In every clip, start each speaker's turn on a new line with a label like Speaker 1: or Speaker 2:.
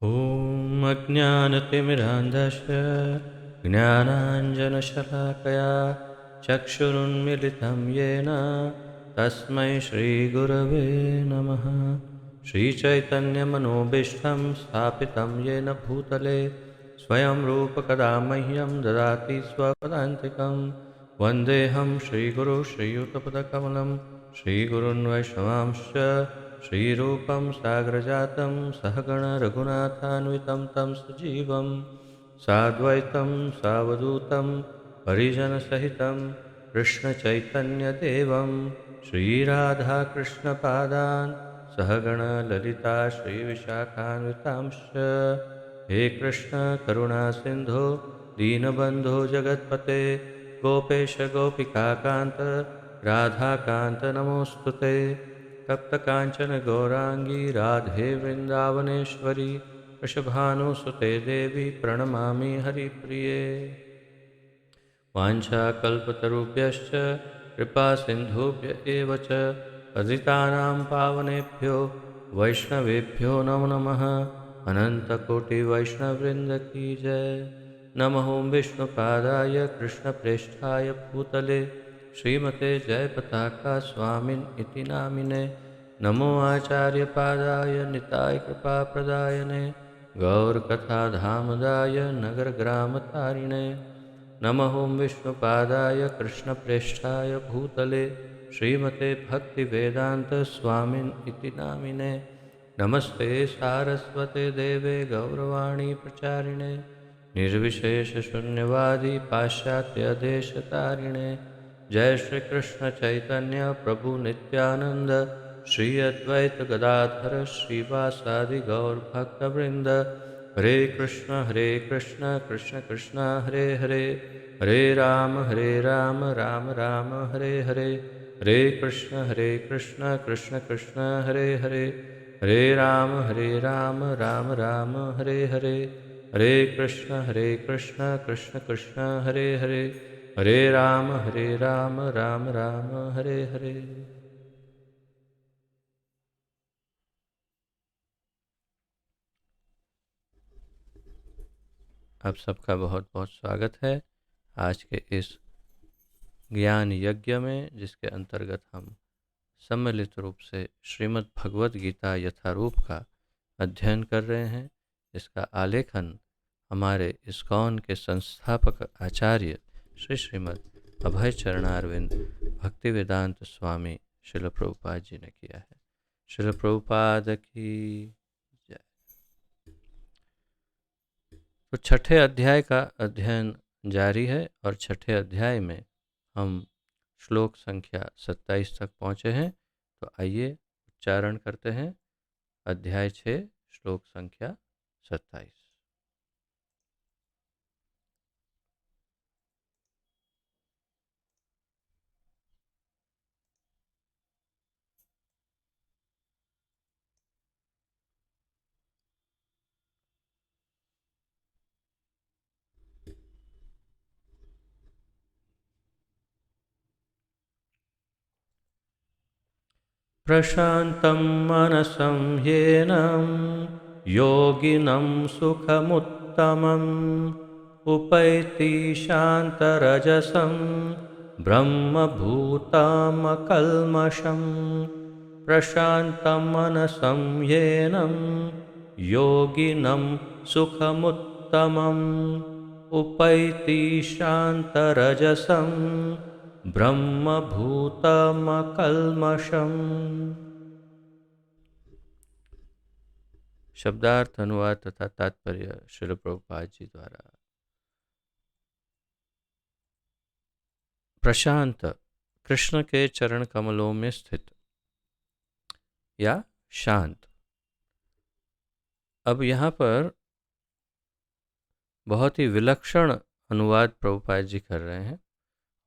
Speaker 1: ॐ अज्ञानतिमिरान्धस्य ज्ञानाञ्जनशलाकया चक्षुरुन्मिलितं येन तस्मै श्रीगुरवे नमः। श्रीचैतन्यमनोभीष्टं स्थापितं येन भूतले स्वयं रूपकदा मह्यं ददाति स्वपदान्तिकं। वन्देऽहं श्रीगुरुं श्रीयुतपदकमलं श्रीगुरुन् वैष्णवांश्च श्रीरूपं साग्रजातं सहगण रघुनाथान्वितं तं सजीवं साद्वैतं सावधूतं परिजनसहितं कृष्णचैतन्यदेवं श्रीराधाकृष्णपादान् सहगण ललिता श्रीविशाखान्वितांश्च। हे कृष्ण करुणा सिन्धो दीनबन्धो जगत्पते गोपेश गोपिकान्त राधाकान्त नमोऽस्तुते। तप्तकाञ्चन गौराङ्गी राधे वृन्दावनेश्वरी वृषभानुसुते देवी प्रणमामि हरिप्रिये। वाञ्छाकल्पतरुभ्यश्च कृपासिन्धुभ्य एव च पतितानां पावनेभ्यो वैष्णवेभ्यो नमो नमः। अनन्तकोटिवैष्णववृन्द की जय। नमः विष्णुपादाय कृष्णप्रेष्ठाय भूतले श्रीमते जयपताका स्वामिन् इति नामिने। नमो आचार्यपादाय निताय कृपाप्रदायने गौरकथाधामदाय नगरग्रामतारिणे। नमः विष्णुपादाय कृष्णप्रेष्ठाय भूतले श्रीमते भक्तिवेदान्त स्वामिन् इति नामिने। नमस्ते सारस्वते देवे गौरवाणी प्रचारिणे निर्विशेषशून्यवादी पाश्चात्यदेशतारिणे। जय श्री कृष्ण चैतन्य प्रभु नित्यानंद श्री अद्वैत गदाधर श्रीवासादि गौर भक्तवृंद। हरे कृष्ण कृष्ण कृष्ण हरे हरे, हरे राम राम राम हरे हरे। हरे कृष्ण कृष्ण कृष्ण हरे हरे, हरे राम राम राम हरे हरे। हरे कृष्ण कृष्ण कृष्ण हरे हरे, हरे राम राम राम हरे हरे। आप सबका बहुत बहुत स्वागत है आज के इस ज्ञान यज्ञ में, जिसके अंतर्गत हम सम्मिलित रूप से श्रीमद् भगवद गीता यथारूप का अध्ययन कर रहे हैं। इसका आलेखन हमारे इस्कॉन के संस्थापक आचार्य श्री श्रीमद् अभय चरणारविंद भक्तिवेदांत स्वामी श्रील प्रभुपाद जी ने किया है। श्रील प्रभुपाद की जय। तो छठे अध्याय का अध्ययन जारी है और छठे अध्याय में हम श्लोक संख्या 27 तक पहुँचे हैं। तो आइए उच्चारण करते हैं अध्याय 6 श्लोक संख्या 27। प्रशान्तं मनसं ह्येनं योगिनं सुखमुत्तमम् उपैति शान्तरजसं ब्रह्मभूतमकल्मषम्। प्रशान्तं मनसं ह्येनं योगिनं सुखमुत्तमम् उपैति शान्तरजसं ब्रह्मभूतमकल्मषम्। शब्दार्थ अनुवाद तथा तात्पर्य श्रील प्रभुपाद जी द्वारा। प्रशांत कृष्ण के चरण कमलों में स्थित या शांत। अब यहाँ पर बहुत ही विलक्षण अनुवाद प्रभुपाद जी कर रहे हैं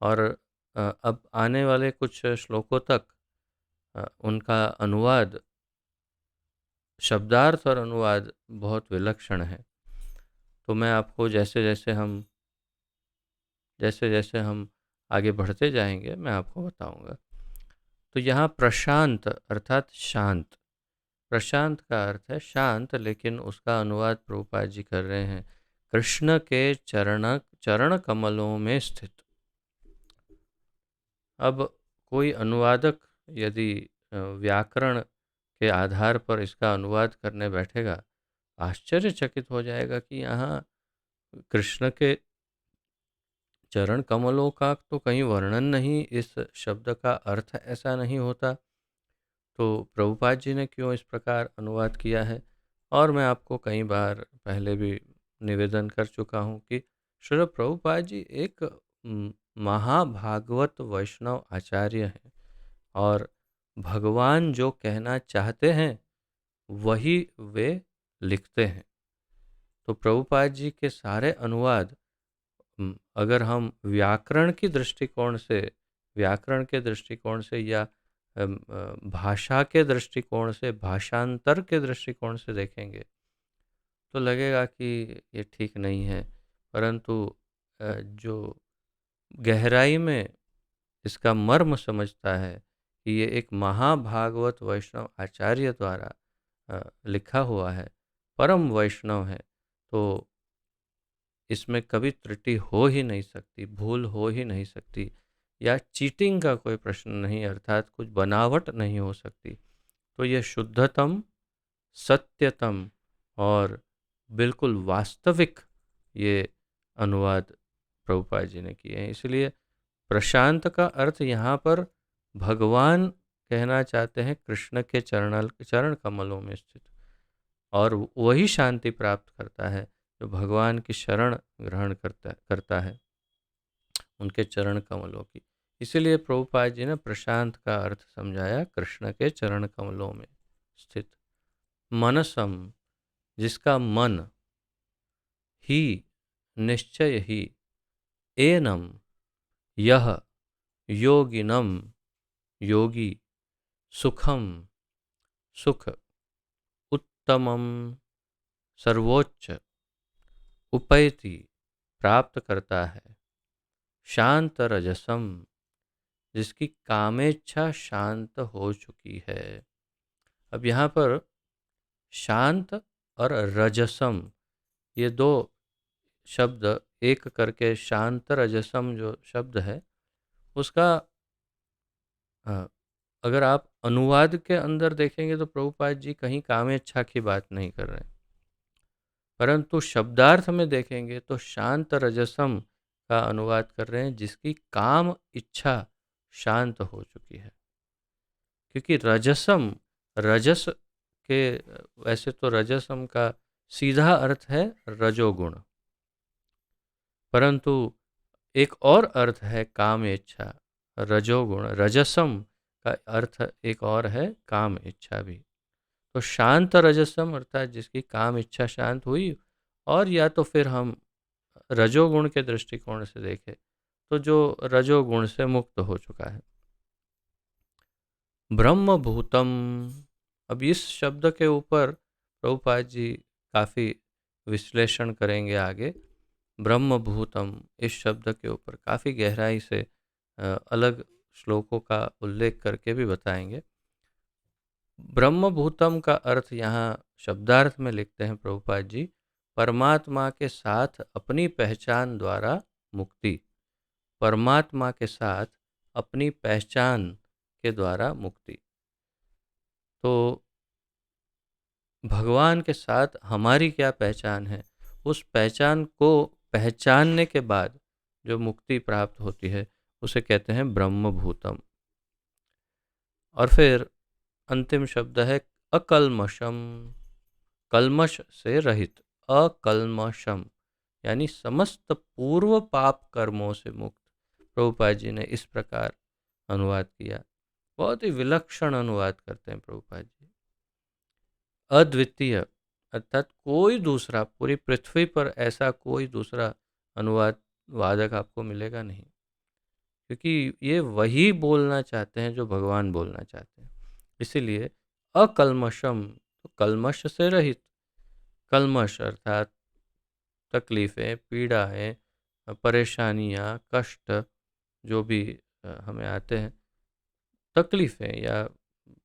Speaker 1: और अब आने वाले कुछ श्लोकों तक उनका अनुवाद, शब्दार्थ और अनुवाद बहुत विलक्षण है। तो मैं आपको जैसे जैसे हम आगे बढ़ते जाएंगे मैं आपको बताऊंगा। तो यहाँ प्रशांत अर्थात शांत, प्रशांत का अर्थ है शांत, लेकिन उसका अनुवाद प्रभुपाद जी कर रहे हैं कृष्ण के चरण चरण कमलों में स्थित। अब कोई अनुवादक यदि व्याकरण के आधार पर इसका अनुवाद करने बैठेगा, आश्चर्यचकित हो जाएगा कि यहाँ कृष्ण के चरण कमलों का तो कहीं वर्णन नहीं, इस शब्द का अर्थ ऐसा नहीं होता, तो प्रभुपाद जी ने क्यों इस प्रकार अनुवाद किया है। और मैं आपको कई बार पहले भी निवेदन कर चुका हूँ कि श्रील प्रभुपाद जी एक महाभागवत वैष्णव आचार्य हैं, और भगवान जो कहना चाहते हैं वही वे लिखते हैं। तो प्रभुपाद जी के सारे अनुवाद अगर हम व्याकरण के दृष्टिकोण से या भाषा के दृष्टिकोण से, भाषांतर के दृष्टिकोण से देखेंगे तो लगेगा कि ये ठीक नहीं है, परंतु जो गहराई में इसका मर्म समझता है कि ये एक महाभागवत वैष्णव आचार्य द्वारा लिखा हुआ है, परम वैष्णव है, तो इसमें कभी त्रुटि हो ही नहीं सकती, भूल हो ही नहीं सकती, या चीटिंग का कोई प्रश्न नहीं, अर्थात कुछ बनावट नहीं हो सकती। तो ये शुद्धतम, सत्यतम और बिल्कुल वास्तविक ये अनुवाद प्रभुपाद जी ने किए हैं। इसलिए प्रशांत का अर्थ यहाँ पर भगवान कहना चाहते हैं कृष्ण के चरण कमलों में स्थित, और वही शांति प्राप्त करता है जो भगवान की शरण ग्रहण करता है, उनके चरण कमलों की। इसीलिए प्रभुपाद जी ने प्रशांत का अर्थ समझाया कृष्ण के चरण कमलों में स्थित। मनसम, जिसका मन, ही, निश्चय ही, एनम, यह, योगिनम, योगी, सुखम, सुख, उत्तमम, सर्वोच्च, उपैति, प्राप्त करता है, शांत रजसम, जिसकी कामेच्छा शांत हो चुकी है। अब यहाँ पर शांत और रजसम, ये दो शब्द एक करके शांत रजसम जो शब्द है उसका अगर आप अनुवाद के अंदर देखेंगे तो प्रभुपाद जी कहीं कामेच्छा की बात नहीं कर रहे हैं, परंतु शब्दार्थ में देखेंगे तो शांत रजसम का अनुवाद कर रहे हैं जिसकी काम इच्छा शांत हो चुकी है। क्योंकि रजसम, रजस के, वैसे तो रजसम का सीधा अर्थ है रजोगुण, परंतु एक और अर्थ है काम इच्छा, रजोगुण, रजसम का अर्थ एक और है काम इच्छा भी। तो शांत रजसम अर्थात जिसकी काम इच्छा शांत हुई, और या तो फिर हम रजोगुण के दृष्टिकोण से देखें तो जो रजोगुण से मुक्त हो चुका है। ब्रह्मभूतम, अब इस शब्द के ऊपर प्रभुपाद जी काफ़ी विश्लेषण करेंगे आगे। ब्रह्मभूतम इस शब्द के ऊपर काफ़ी गहराई से अलग श्लोकों का उल्लेख करके भी बताएंगे। ब्रह्मभूतम का अर्थ यहाँ शब्दार्थ में लिखते हैं प्रभुपाद जी, परमात्मा के साथ अपनी पहचान द्वारा मुक्ति, परमात्मा के साथ अपनी पहचान के द्वारा मुक्ति। तो भगवान के साथ हमारी क्या पहचान है, उस पहचान को पहचानने के बाद जो मुक्ति प्राप्त होती है उसे कहते हैं ब्रह्मभूतम। और फिर अंतिम शब्द है अकल्मषम, कल्मश से रहित, अकल्मषम यानी समस्त पूर्व पाप कर्मों से मुक्त। प्रभुपाद जी ने इस प्रकार अनुवाद किया, बहुत ही विलक्षण अनुवाद करते हैं प्रभुपाद जी, अद्वितीय, अर्थात कोई दूसरा पूरी पृथ्वी पर ऐसा कोई दूसरा अनुवाद वादक आपको मिलेगा नहीं, क्योंकि ये वही बोलना चाहते हैं जो भगवान बोलना चाहते हैं। इसीलिए अकल्मषम, तो कल्मश से रहित, कल्मश अर्थात तकलीफ़ें, पीड़ाएं, परेशानियां, कष्ट जो भी हमें आते हैं, तकलीफ़ें या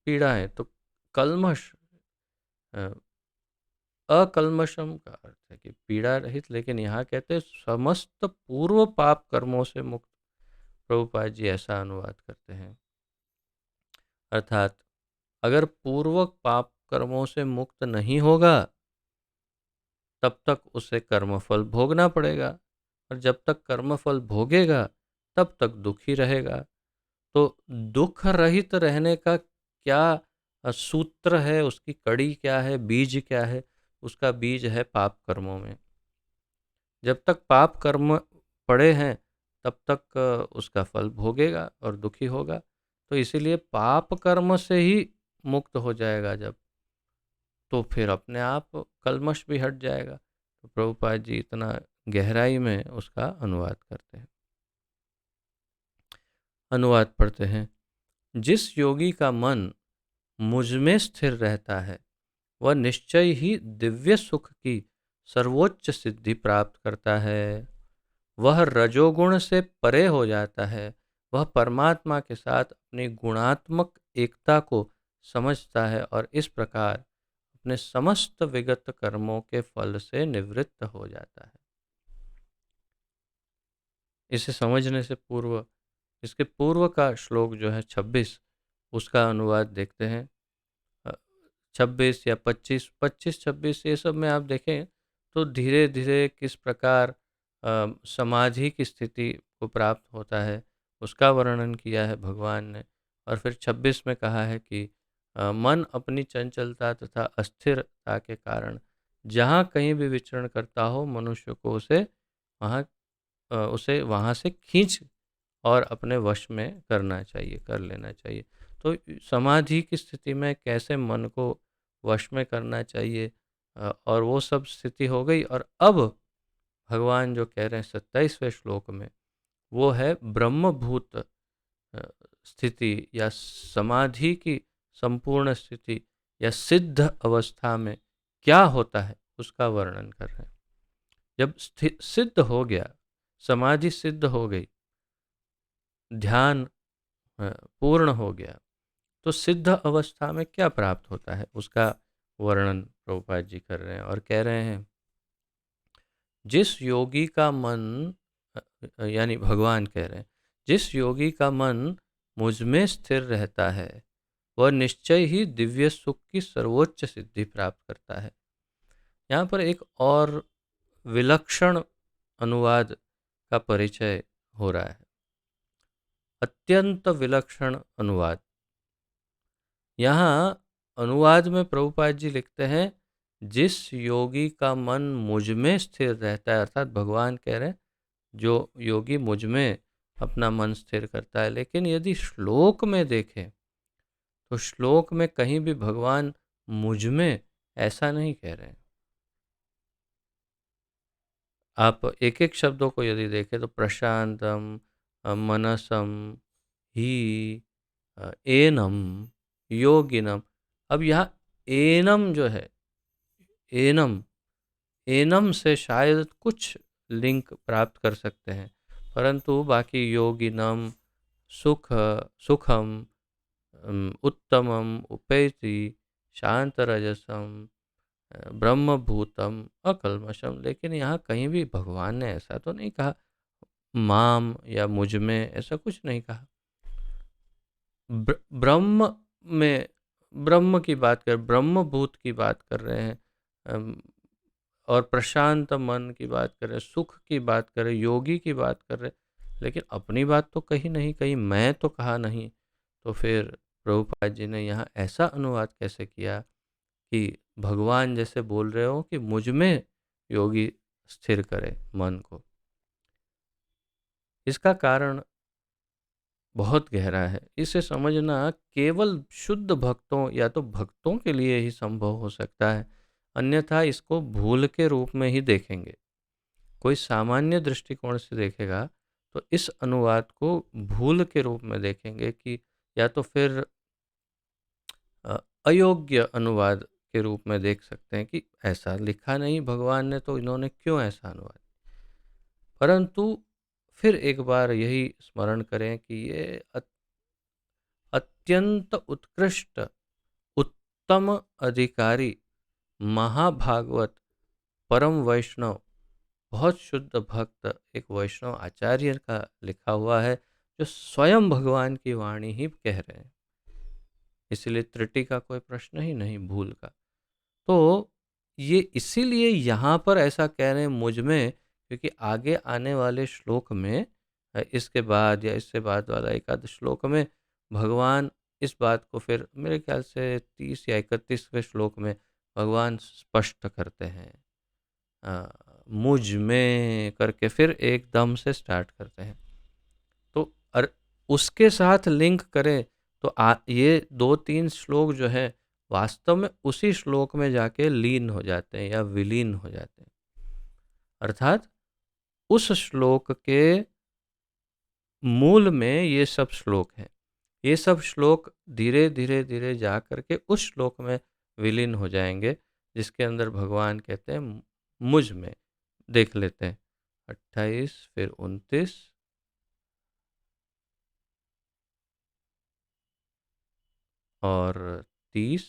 Speaker 1: पीड़ाएं, तो कल्मश अकल्मषम का अर्थ है कि पीड़ा रहित, लेकिन यहाँ कहते हैं समस्त पूर्व पाप कर्मों से मुक्त। प्रभुपाद जी ऐसा अनुवाद करते हैं। अर्थात अगर पूर्व पाप कर्मों से मुक्त नहीं होगा तब तक उसे कर्मफल भोगना पड़ेगा, और जब तक कर्मफल भोगेगा तब तक दुखी रहेगा। तो दुख रहित रहने का क्या सूत्र है, उसकी कड़ी क्या है, बीज क्या है? उसका बीज है पाप कर्मों में। जब तक पाप कर्म पड़े हैं तब तक उसका फल भोगेगा और दुखी होगा। तो इसीलिए पाप कर्म से ही मुक्त हो जाएगा जब, तो फिर अपने आप कल्मश भी हट जाएगा। तो प्रभुपाद जी इतना गहराई में उसका अनुवाद करते हैं। अनुवाद पढ़ते हैं। जिस योगी का मन मुझ में स्थिर रहता है वह निश्चय ही दिव्य सुख की सर्वोच्च सिद्धि प्राप्त करता है। वह रजोगुण से परे हो जाता है। वह परमात्मा के साथ अपनी गुणात्मक एकता को समझता है और इस प्रकार अपने समस्त विगत कर्मों के फल से निवृत्त हो जाता है। इसे समझने से पूर्व, इसके पूर्व का श्लोक जो है 26, उसका अनुवाद देखते हैं। 26 या 25, 26 ये सब में आप देखें तो धीरे धीरे किस प्रकार समाधि की स्थिति को प्राप्त होता है उसका वर्णन किया है भगवान ने। और फिर 26 में कहा है कि मन अपनी चंचलता तथा अस्थिरता के कारण जहाँ कहीं भी विचरण करता हो मनुष्य को उसे वहाँ से खींच और अपने वश में करना चाहिए, कर लेना चाहिए। तो समाधि की स्थिति में कैसे मन को वश में करना चाहिए, और वो सब स्थिति हो गई। और अब भगवान जो कह रहे हैं 27वें श्लोक में, वो है ब्रह्मभूत स्थिति या समाधि की संपूर्ण स्थिति या सिद्ध अवस्था में क्या होता है उसका वर्णन कर रहे हैं। जब सिद्ध हो गया, समाधि सिद्ध हो गई, ध्यान पूर्ण हो गया, तो सिद्ध अवस्था में क्या प्राप्त होता है उसका वर्णन प्रभुपाद जी कर रहे हैं और कह रहे हैं। जिस योगी का मन, यानी भगवान कह रहे हैं, जिस योगी का मन मुझ में स्थिर रहता है वह निश्चय ही दिव्य सुख की सर्वोच्च सिद्धि प्राप्त करता है। यहाँ पर एक और विलक्षण अनुवाद का परिचय हो रहा है। अत्यंत विलक्षण अनुवाद। यहाँ अनुवाद में प्रभुपाद जी लिखते हैं, जिस योगी का मन मुझ में स्थिर रहता है, अर्थात भगवान कह रहे हैं जो योगी मुझ में अपना मन स्थिर करता है। लेकिन यदि श्लोक में देखें तो श्लोक में कहीं भी भगवान मुझ में ऐसा नहीं कह रहे हैं। आप एक एक शब्दों को यदि देखें तो प्रशांतम, मनसम ही, एनम, योगिनम। अब यहाँ एनम जो है, एनम, एनम से शायद कुछ लिंक प्राप्त कर सकते हैं, परंतु बाकी योगिनम, सुख, सुखम, उत्तमम, उपैति, शांतरजसम, ब्रह्मभूतम, अकल्मषम। लेकिन यहाँ कहीं भी भगवान ने ऐसा तो नहीं कहा माम या मुझ में, ऐसा कुछ नहीं कहा। ब्रह्म में, ब्रह्म की बात कर, ब्रह्मभूत की बात कर रहे हैं, और प्रशांत मन की बात कर रहे हैं, सुख की बात कर रहे हैं, योगी की बात कर रहे हैं। लेकिन अपनी बात तो कहीं नहीं, कहीं मैं तो कहा नहीं। तो फिर प्रभुपाद जी ने यहाँ ऐसा अनुवाद कैसे किया कि भगवान जैसे बोल रहे हो कि मुझ में योगी स्थिर करे मन को। इसका कारण बहुत गहरा है। इसे समझना केवल शुद्ध भक्तों या तो भक्तों के लिए ही संभव हो सकता है, अन्यथा इसको भूल के रूप में ही देखेंगे। कोई सामान्य दृष्टिकोण से देखेगा तो इस अनुवाद को भूल के रूप में देखेंगे कि या तो फिर अयोग्य अनुवाद के रूप में देख सकते हैं कि ऐसा लिखा नहीं भगवान ने, तो इन्होंने क्यों ऐसा अनुवाद। परंतु फिर एक बार यही स्मरण करें कि ये अत्यंत उत्कृष्ट, उत्तम अधिकारी महाभागवत परम वैष्णव, बहुत शुद्ध भक्त एक वैष्णव आचार्य का लिखा हुआ है, जो स्वयं भगवान की वाणी ही कह रहे हैं। इसलिए त्रुटि का कोई प्रश्न ही नहीं, भूल का। तो ये इसीलिए यहाँ पर ऐसा कह रहे हैं मुझ में, क्योंकि आगे आने वाले श्लोक में इसके बाद या इससे बाद वाला एक आध श्लोक में भगवान इस बात को फिर मेरे ख्याल से 30 या 31वें श्लोक में भगवान स्पष्ट करते हैं। मुझ में करके फिर एकदम से स्टार्ट करते हैं। तो उसके साथ लिंक करें तो ये 2-3 श्लोक जो है वास्तव में उसी श्लोक में जाके लीन हो जाते हैं या विलीन हो जाते हैं। अर्थात उस श्लोक के मूल में ये सब श्लोक हैं। ये सब श्लोक धीरे धीरे धीरे जा करके उस श्लोक में विलीन हो जाएंगे, जिसके अंदर भगवान कहते हैं मुझ में। देख लेते हैं 28 फिर 29 और 30।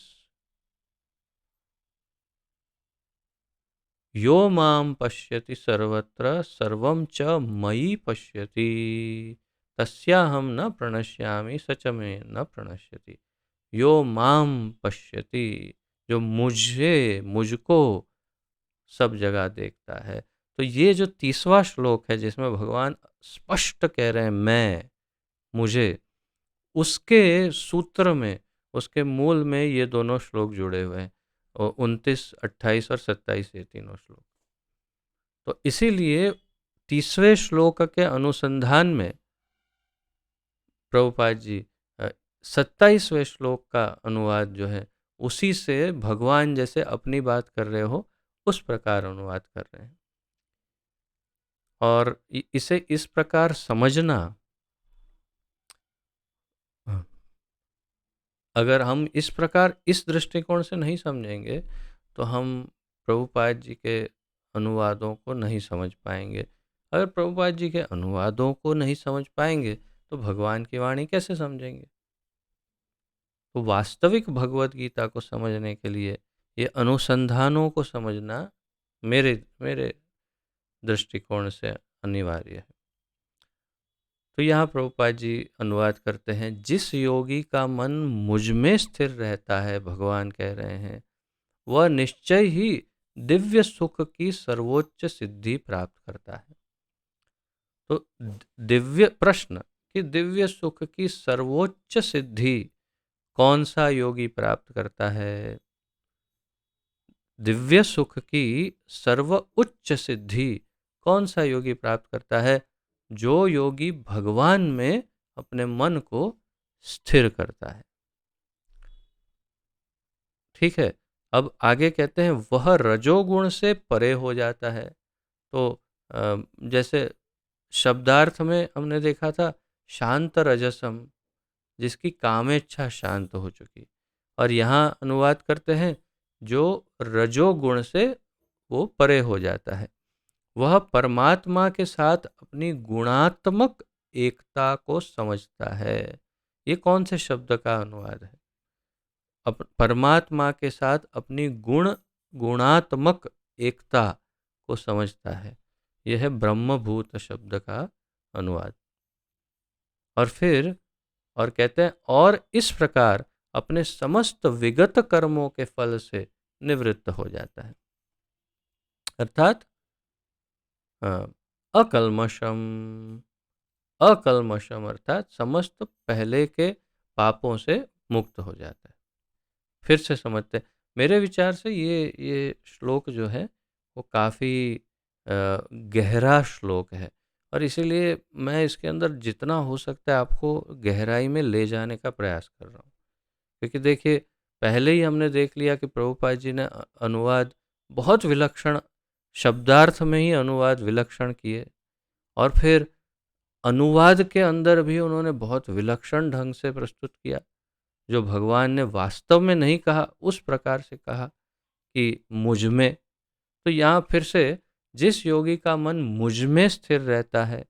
Speaker 1: यो मां पश्यति सर्वत्र सर्वं च मयि पश्यति तस्याहं न प्रणश्यामि स च मे न प्रणश्यति। यो मां पश्यति, जो मुझको सब जगह देखता है। तो ये जो 30वां श्लोक है जिसमें भगवान स्पष्ट कह रहे हैं मैं, मुझे, उसके सूत्र में, उसके मूल में ये दोनों श्लोक जुड़े हुए हैं, और 29, 28 और 27 ये तीनों श्लोक। तो इसीलिए 30वें श्लोक के अनुसंधान में प्रभुपाद जी 27वें श्लोक का अनुवाद जो है उसी से भगवान जैसे अपनी बात कर रहे हो उस प्रकार अनुवाद कर रहे हैं। और इसे इस प्रकार समझना, अगर हम इस प्रकार इस दृष्टिकोण से नहीं समझेंगे तो हम प्रभुपाद जी के अनुवादों को नहीं समझ पाएंगे। अगर प्रभुपाद जी के अनुवादों को नहीं समझ पाएंगे तो भगवान की वाणी कैसे समझेंगे? तो वास्तविक भगवत गीता को समझने के लिए ये अनुसंधानों को समझना मेरे मेरे दृष्टिकोण से अनिवार्य है। तो यहाँ प्रभुपाद जी अनुवाद करते हैं, जिस योगी का मन मुझ में स्थिर रहता है, भगवान कह रहे हैं, वह निश्चय ही दिव्य सुख की सर्वोच्च सिद्धि प्राप्त करता है। तो दिव्य प्रश्न कि दिव्य सुख की सर्वोच्च सिद्धि कौन सा योगी प्राप्त करता है? दिव्य सुख की सर्वोच्च सिद्धि कौन सा योगी प्राप्त करता है? जो योगी भगवान में अपने मन को स्थिर करता है। ठीक है, अब आगे कहते हैं वह रजोगुण से परे हो जाता है। तो जैसे शब्दार्थ में हमने देखा था शांत रजसम, जिसकी कामेच्छा शांत हो चुकी, और यहाँ अनुवाद करते हैं जो रजोगुण से वो परे हो जाता है, वह परमात्मा के साथ अपनी गुणात्मक एकता को समझता है। ये कौन से शब्द का अनुवाद है? परमात्मा के साथ अपनी गुणात्मक एकता को समझता है। यह है ब्रह्मभूत शब्द का अनुवाद। और फिर और कहते हैं और इस प्रकार अपने समस्त विगत कर्मों के फल से निवृत्त हो जाता है। अर्थात अकल्मषम, अकल्मषम अर्थात समस्त पहले के पापों से मुक्त हो जाता है। फिर से समझते हैं, मेरे विचार से ये श्लोक जो है वो काफ़ी गहरा श्लोक है, और इसीलिए मैं इसके अंदर जितना हो सकता है आपको गहराई में ले जाने का प्रयास कर रहा हूँ। क्योंकि देखिए, पहले ही हमने देख लिया कि प्रभुपाद जी ने अनुवाद बहुत विलक्षण, शब्दार्थ में ही अनुवाद विलक्षण किए, और फिर अनुवाद के अंदर भी उन्होंने बहुत विलक्षण ढंग से प्रस्तुत किया। जो भगवान ने वास्तव में नहीं कहा उस प्रकार से कहा कि मुझ में। तो यहाँ फिर से जिस योगी का मन मुझ में स्थिर रहता है,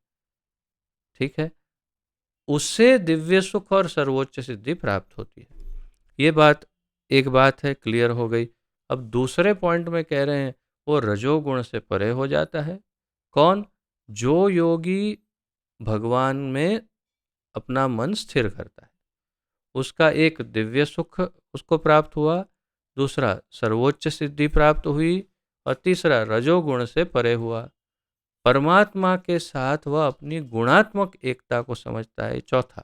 Speaker 1: ठीक है, उससे दिव्य सुख और सर्वोच्च सिद्धि प्राप्त होती है। ये बात एक बात है, क्लियर हो गई। अब दूसरे पॉइंट में कह रहे हैं वो रजोगुण से परे हो जाता है। कौन? जो योगी भगवान में अपना मन स्थिर करता है, उसका एक दिव्य सुख उसको प्राप्त हुआ, दूसरा सर्वोच्च सिद्धि प्राप्त हुई, और तीसरा रजोगुण से परे हुआ। परमात्मा के साथ वह अपनी गुणात्मक एकता को समझता है। चौथा,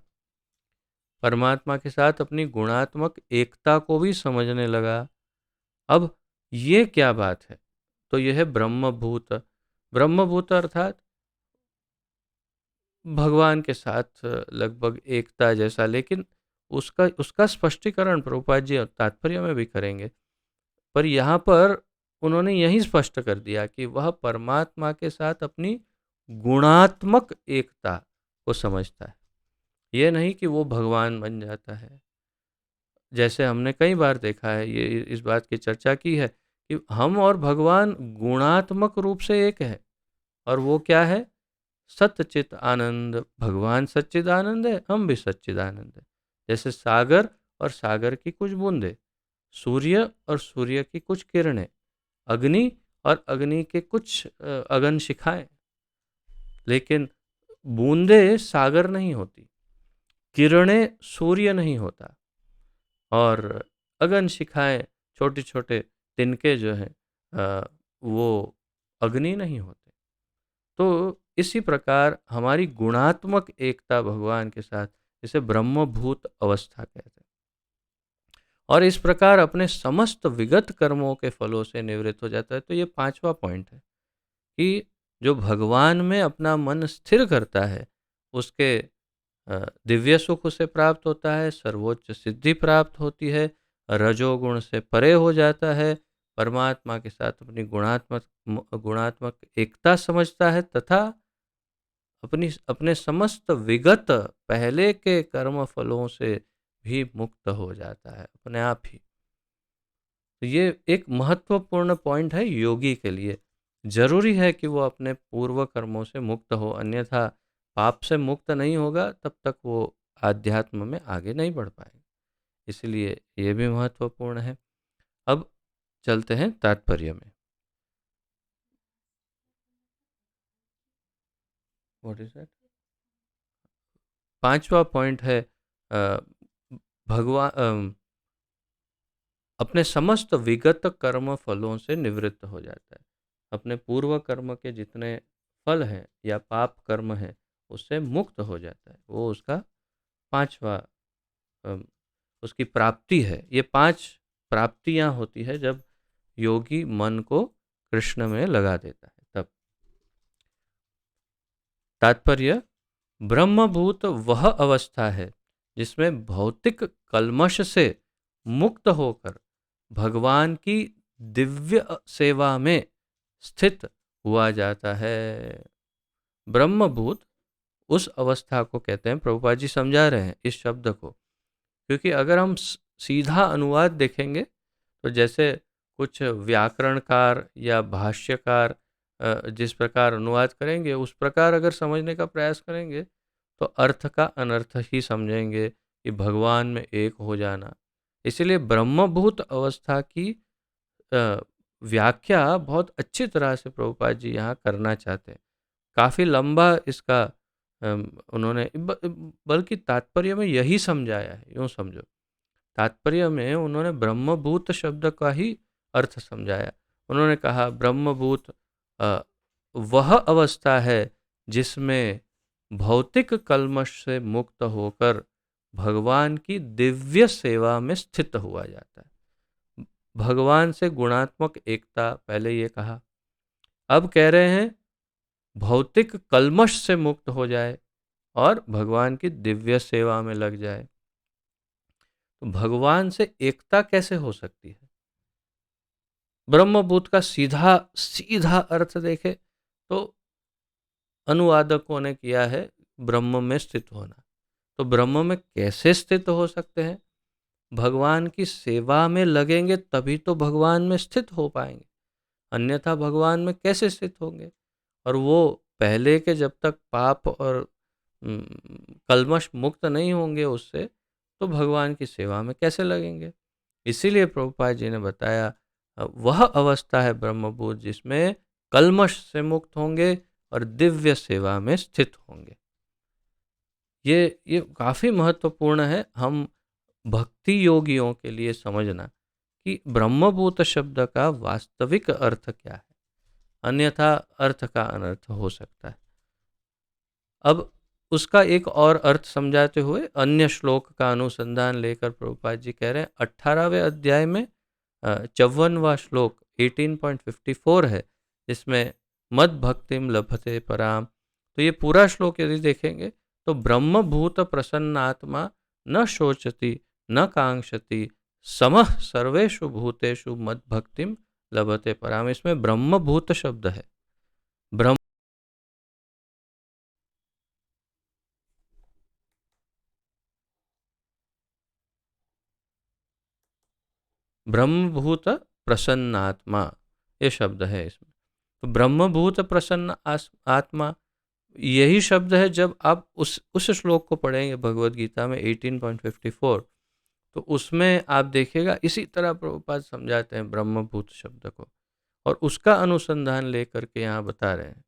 Speaker 1: परमात्मा के साथ अपनी गुणात्मक एकता को भी समझने लगा। अब ये क्या बात है? तो यह है ब्रह्मभूत। ब्रह्मभूत अर्थात भगवान के साथ लगभग एकता जैसा, लेकिन उसका उसका स्पष्टीकरण प्रभुपाद जी तात्पर्य में भी करेंगे। पर यहाँ पर उन्होंने यही स्पष्ट कर दिया कि वह परमात्मा के साथ अपनी गुणात्मक एकता को समझता है। ये नहीं कि वो भगवान बन जाता है। जैसे हमने कई बार देखा है, ये इस बात की चर्चा की है कि हम और भगवान गुणात्मक रूप से एक है। और वो क्या है? सच्चित आनंद। भगवान सच्चिद आनंद है, हम भी सच्चिद आनंद है। जैसे सागर और सागर की कुछ बूंदे, सूर्य और सूर्य की कुछ किरणें, अग्नि और अग्नि के कुछ अगन शिखाएं। लेकिन बूंदे सागर नहीं होती, किरणें सूर्य नहीं होता, और अगन शिखाएं छोटे छोटे तिनके जो हैं वो अग्नि नहीं होते। तो इसी प्रकार हमारी गुणात्मक एकता भगवान के साथ, इसे ब्रह्मभूत अवस्था कहते हैं। और इस प्रकार अपने समस्त विगत कर्मों के फलों से निवृत्त हो जाता है। तो ये पांचवा पॉइंट है कि जो भगवान में अपना मन स्थिर करता है, उसके दिव्य सुख उसे प्राप्त होता है, सर्वोच्च सिद्धि प्राप्त होती है, रजोगुण से परे हो जाता है, परमात्मा के साथ अपनी गुणात्मक गुणात्मक एकता समझता है, तथा अपने समस्त विगत पहले के कर्म फलों से भी मुक्त हो जाता है अपने आप ही। तो ये एक महत्वपूर्ण पॉइंट है योगी के लिए। जरूरी है कि वो अपने पूर्व कर्मों से मुक्त हो, अन्यथा पाप से मुक्त नहीं होगा, तब तक वो आध्यात्म में आगे नहीं बढ़ पाएगा। इसलिए ये भी महत्वपूर्ण है। अब चलते हैं तात्पर्य में। What is that? पांचवा पॉइंट है भगवान अपने समस्त विगत कर्म फलों से निवृत्त हो जाता है। अपने पूर्व कर्म के जितने फल हैं या पाप कर्म हैं, उससे मुक्त हो जाता है। वो उसका पांचवा अम, उसकी प्राप्ति है। ये पांच प्राप्तियां होती है जब योगी मन को कृष्ण में लगा देता है तब। तात्पर्य, ब्रह्मभूत वह अवस्था है जिसमें भौतिक कल्मश से मुक्त होकर भगवान की दिव्य सेवा में स्थित हुआ जाता है। ब्रह्मभूत उस अवस्था को कहते हैं, प्रभुपाद जी समझा रहे हैं इस शब्द को, क्योंकि अगर हम सीधा अनुवाद देखेंगे तो जैसे कुछ व्याकरणकार या भाष्यकार जिस प्रकार अनुवाद करेंगे, उस प्रकार अगर समझने का प्रयास करेंगे तो अर्थ का अनर्थ ही समझेंगे कि भगवान में एक हो जाना। इसलिए ब्रह्मभूत अवस्था की व्याख्या बहुत अच्छी तरह से प्रभुपाद जी यहाँ करना चाहते हैं। काफ़ी लंबा इसका उन्होंने बल्कि तात्पर्य में यही समझाया है, यूँ समझो। तात्पर्य में उन्होंने ब्रह्मभूत शब्द का ही अर्थ समझाया। उन्होंने कहा ब्रह्मभूत अ, वह अवस्था है जिसमें भौतिक कल्मश से मुक्त होकर भगवान की दिव्य सेवा में स्थित हुआ जाता है। भगवान से गुणात्मक एकता पहले ये कहा, अब कह रहे हैं भौतिक कल्मश से मुक्त हो जाए और भगवान की दिव्य सेवा में लग जाए। तो भगवान से एकता कैसे हो सकती है? ब्रह्मभूत का सीधा सीधा अर्थ देखे तो अनुवादकों ने किया है ब्रह्म में स्थित होना। तो ब्रह्म में कैसे स्थित हो सकते हैं? भगवान की सेवा में लगेंगे तभी तो भगवान में स्थित हो पाएंगे, अन्यथा भगवान में कैसे स्थित होंगे? और वो पहले के जब तक पाप और कल्मश मुक्त नहीं होंगे उससे, तो भगवान की सेवा में कैसे लगेंगे? इसीलिए प्रभुपाद जी ने बताया वह अवस्था है ब्रह्मभूत जिसमें कल्मश से मुक्त होंगे और दिव्य सेवा में स्थित होंगे। ये काफ़ी महत्वपूर्ण है हम भक्ति योगियों के लिए समझना कि ब्रह्मभूत शब्द का वास्तविक अर्थ क्या है, अन्यथा अर्थ का अनर्थ हो सकता है। अब उसका एक और अर्थ समझाते हुए अन्य श्लोक का अनुसंधान लेकर प्रभुपाद जी कह रहे हैं 18वें अध्याय में 54वां श्लोक 18.54 है, जिसमें मद भक्तिम लभते पराम। तो ये पूरा श्लोक यदि देखेंगे तो ब्रह्मभूत प्रसन्नात्मा न शोचति न कांक्षति समः सर्वेषु भूतेषु मद भक्तिम लभते पराम। इसमें ब्रह्मभूत शब्द है। ब्रह्म ब्रह्मभूत प्रसन्नात्मा ये शब्द है इसमें। तो ब्रह्मभूत प्रसन्न आत्मा यही शब्द है। जब आप उस श्लोक को पढ़ेंगे भगवत गीता में 18.54, तो उसमें आप देखिएगा इसी तरह प्रभुपाद समझाते हैं ब्रह्मभूत शब्द को, और उसका अनुसंधान लेकर के यहाँ बता रहे हैं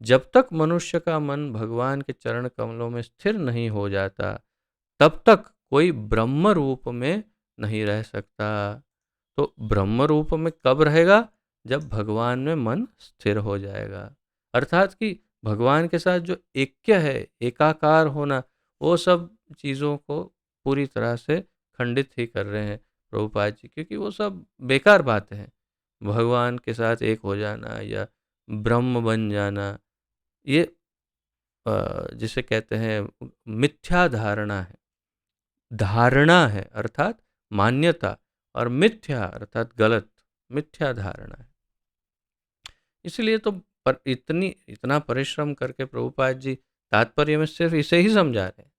Speaker 1: जब तक मनुष्य का मन भगवान के चरण कमलों में स्थिर नहीं हो जाता तब तक कोई ब्रह्म रूप में नहीं रह सकता। तो ब्रह्म रूप में कब रहेगा? जब भगवान में मन स्थिर हो जाएगा। अर्थात कि भगवान के साथ जो ऐक्य है, एकाकार होना, वो सब चीज़ों को पूरी तरह से खंडित ही कर रहे हैं प्रभुपाद जी, क्योंकि वो सब बेकार बातें हैं। भगवान के साथ एक हो जाना या ब्रह्म बन जाना, ये जिसे कहते हैं मिथ्या धारणा है। धारणा है अर्थात मान्यता, और मिथ्या अर्थात गलत, मिथ्या धारणा है। इसलिए तो इतना परिश्रम करके प्रभुपाद जी तात्पर्य में सिर्फ इसे ही समझा रहे हैं।